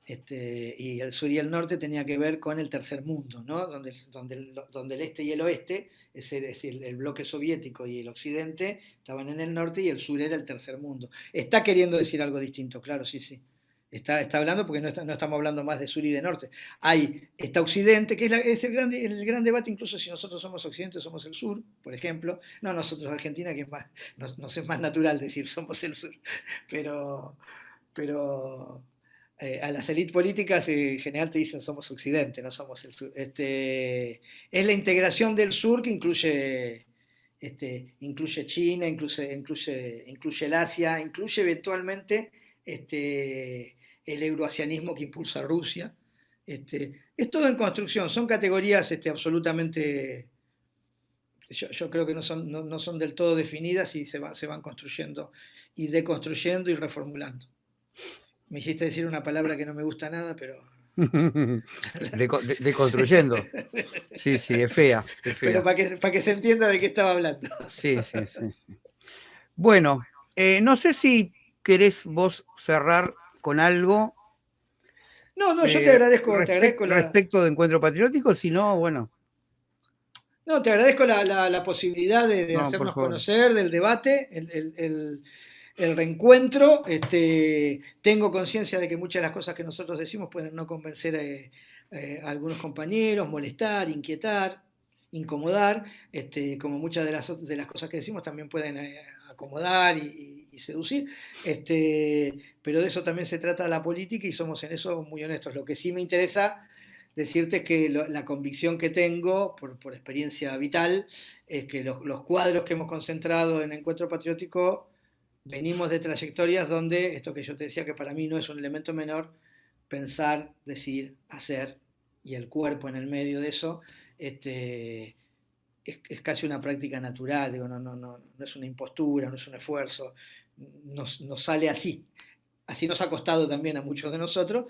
Y el sur y el norte tenía que ver con el tercer mundo, ¿no? donde el este y el oeste, es decir, el bloque soviético y el occidente, estaban en el norte y el sur era el tercer mundo. Está queriendo decir algo distinto, claro, sí. Está hablando porque no estamos hablando más de sur y de norte. Está Occidente, que es el gran debate, incluso si nosotros somos Occidente, somos el sur, por ejemplo. No, nosotros Argentina, que es más, nos es más natural decir somos el sur. Pero a las élites políticas en general te dicen somos Occidente, no somos el sur. Es la integración del sur que incluye China, incluye el Asia, incluye eventualmente el euroasianismo que impulsa Rusia. Es todo en construcción, son categorías absolutamente, yo creo que no son del todo definidas y se van construyendo y deconstruyendo y reformulando. Me hiciste decir una palabra que no me gusta nada, pero... Deconstruyendo. Sí, es fea. Pero para que se entienda de qué estaba hablando. Sí. Bueno, no sé si querés vos cerrar con algo. No, yo te agradezco. Respecto de Encuentro Patriótico, si no, bueno. No, te agradezco la posibilidad de hacernos conocer, del debate, el reencuentro. Tengo conciencia de que muchas de las cosas que nosotros decimos pueden no convencer a algunos compañeros, molestar, inquietar, incomodar, como muchas de las cosas que decimos también pueden acomodar y seducir, pero de eso también se trata la política y somos en eso muy honestos. Lo que sí me interesa decirte es que la convicción que tengo por experiencia vital es que los cuadros que hemos concentrado en Encuentro Patriótico venimos de trayectorias donde, esto que yo te decía que para mí no es un elemento menor, pensar, decir, hacer y el cuerpo en el medio de eso, es casi una práctica natural, digo, no es una impostura, no es un esfuerzo, nos sale así. Así nos ha costado también a muchos de nosotros,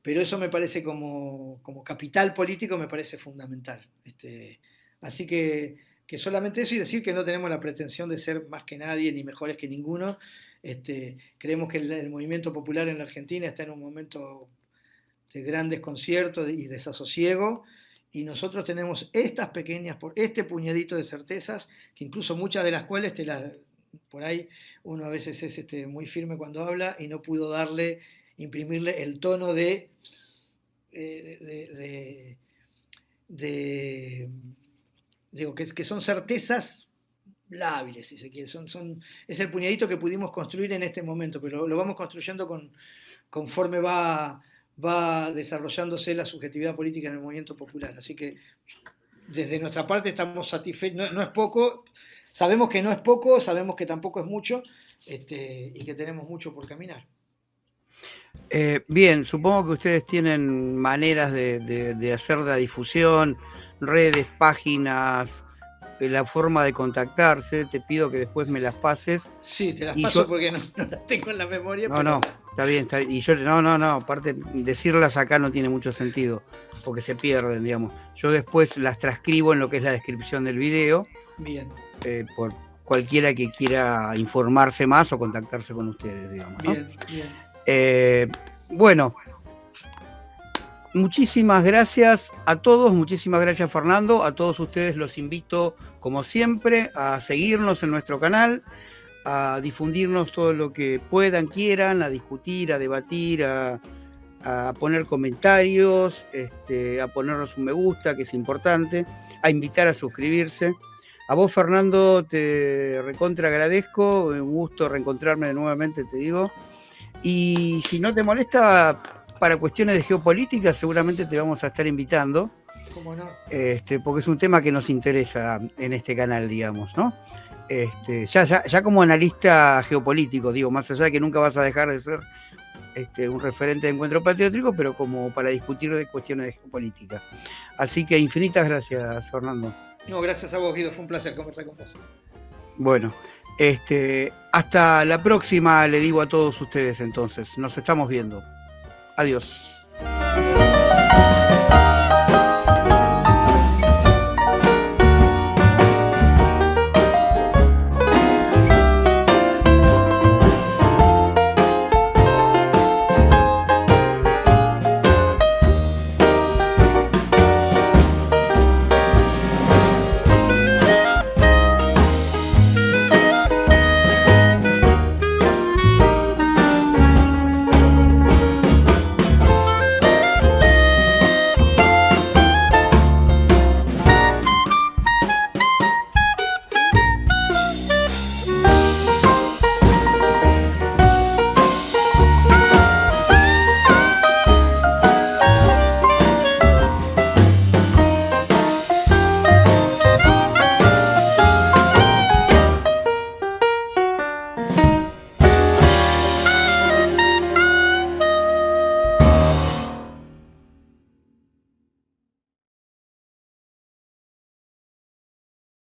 pero eso me parece como capital político, me parece fundamental. Así que solamente eso, y decir que no tenemos la pretensión de ser más que nadie ni mejores que ninguno. Creemos que el movimiento popular en la Argentina está en un momento de gran desconcierto y desasosiego, y nosotros tenemos estas pequeñas, este puñadito de certezas, que incluso muchas de las cuales por ahí uno a veces es muy firme cuando habla y no pudo imprimirle el tono digo, que son certezas lábiles, si se quiere. Es el puñadito que pudimos construir en este momento, pero lo vamos construyendo conforme va desarrollándose la subjetividad política en el movimiento popular. Así que desde nuestra parte estamos satisfechos. No es poco, sabemos que no es poco, sabemos que tampoco es mucho, y que tenemos mucho por caminar. Bien, supongo que ustedes tienen maneras de hacer la difusión, redes, páginas, la forma de contactarse. Te pido que después me las pases. Sí, te las paso porque no las tengo en la memoria. No, está bien. Y yo, aparte, decirlas acá no tiene mucho sentido, porque se pierden, digamos. Yo después las transcribo en lo que es la descripción del video. Bien. Por cualquiera que quiera informarse más o contactarse con ustedes, digamos, ¿no? Bien. Bueno, muchísimas gracias a todos, muchísimas gracias Fernando, a todos ustedes los invito como siempre a seguirnos en nuestro canal, a difundirnos todo lo que puedan, quieran, a discutir, a debatir, a poner comentarios, a ponernos un me gusta, que es importante, a invitar a suscribirse. A vos, Fernando, te recontra agradezco, un gusto reencontrarme nuevamente, te digo. Y si no te molesta, para cuestiones de geopolítica seguramente te vamos a estar invitando. ¿Cómo no? Porque es un tema que nos interesa en este canal, digamos, ¿no? Ya como analista geopolítico, digo, más allá de que nunca vas a dejar de ser un referente de Encuentro Patriótico, pero como para discutir de cuestiones de geopolítica. Así que infinitas gracias, Fernando. No, gracias a vos, Guido, fue un placer conversar con vos. Bueno, hasta la próxima, le digo a todos ustedes entonces. Nos estamos viendo. Adiós.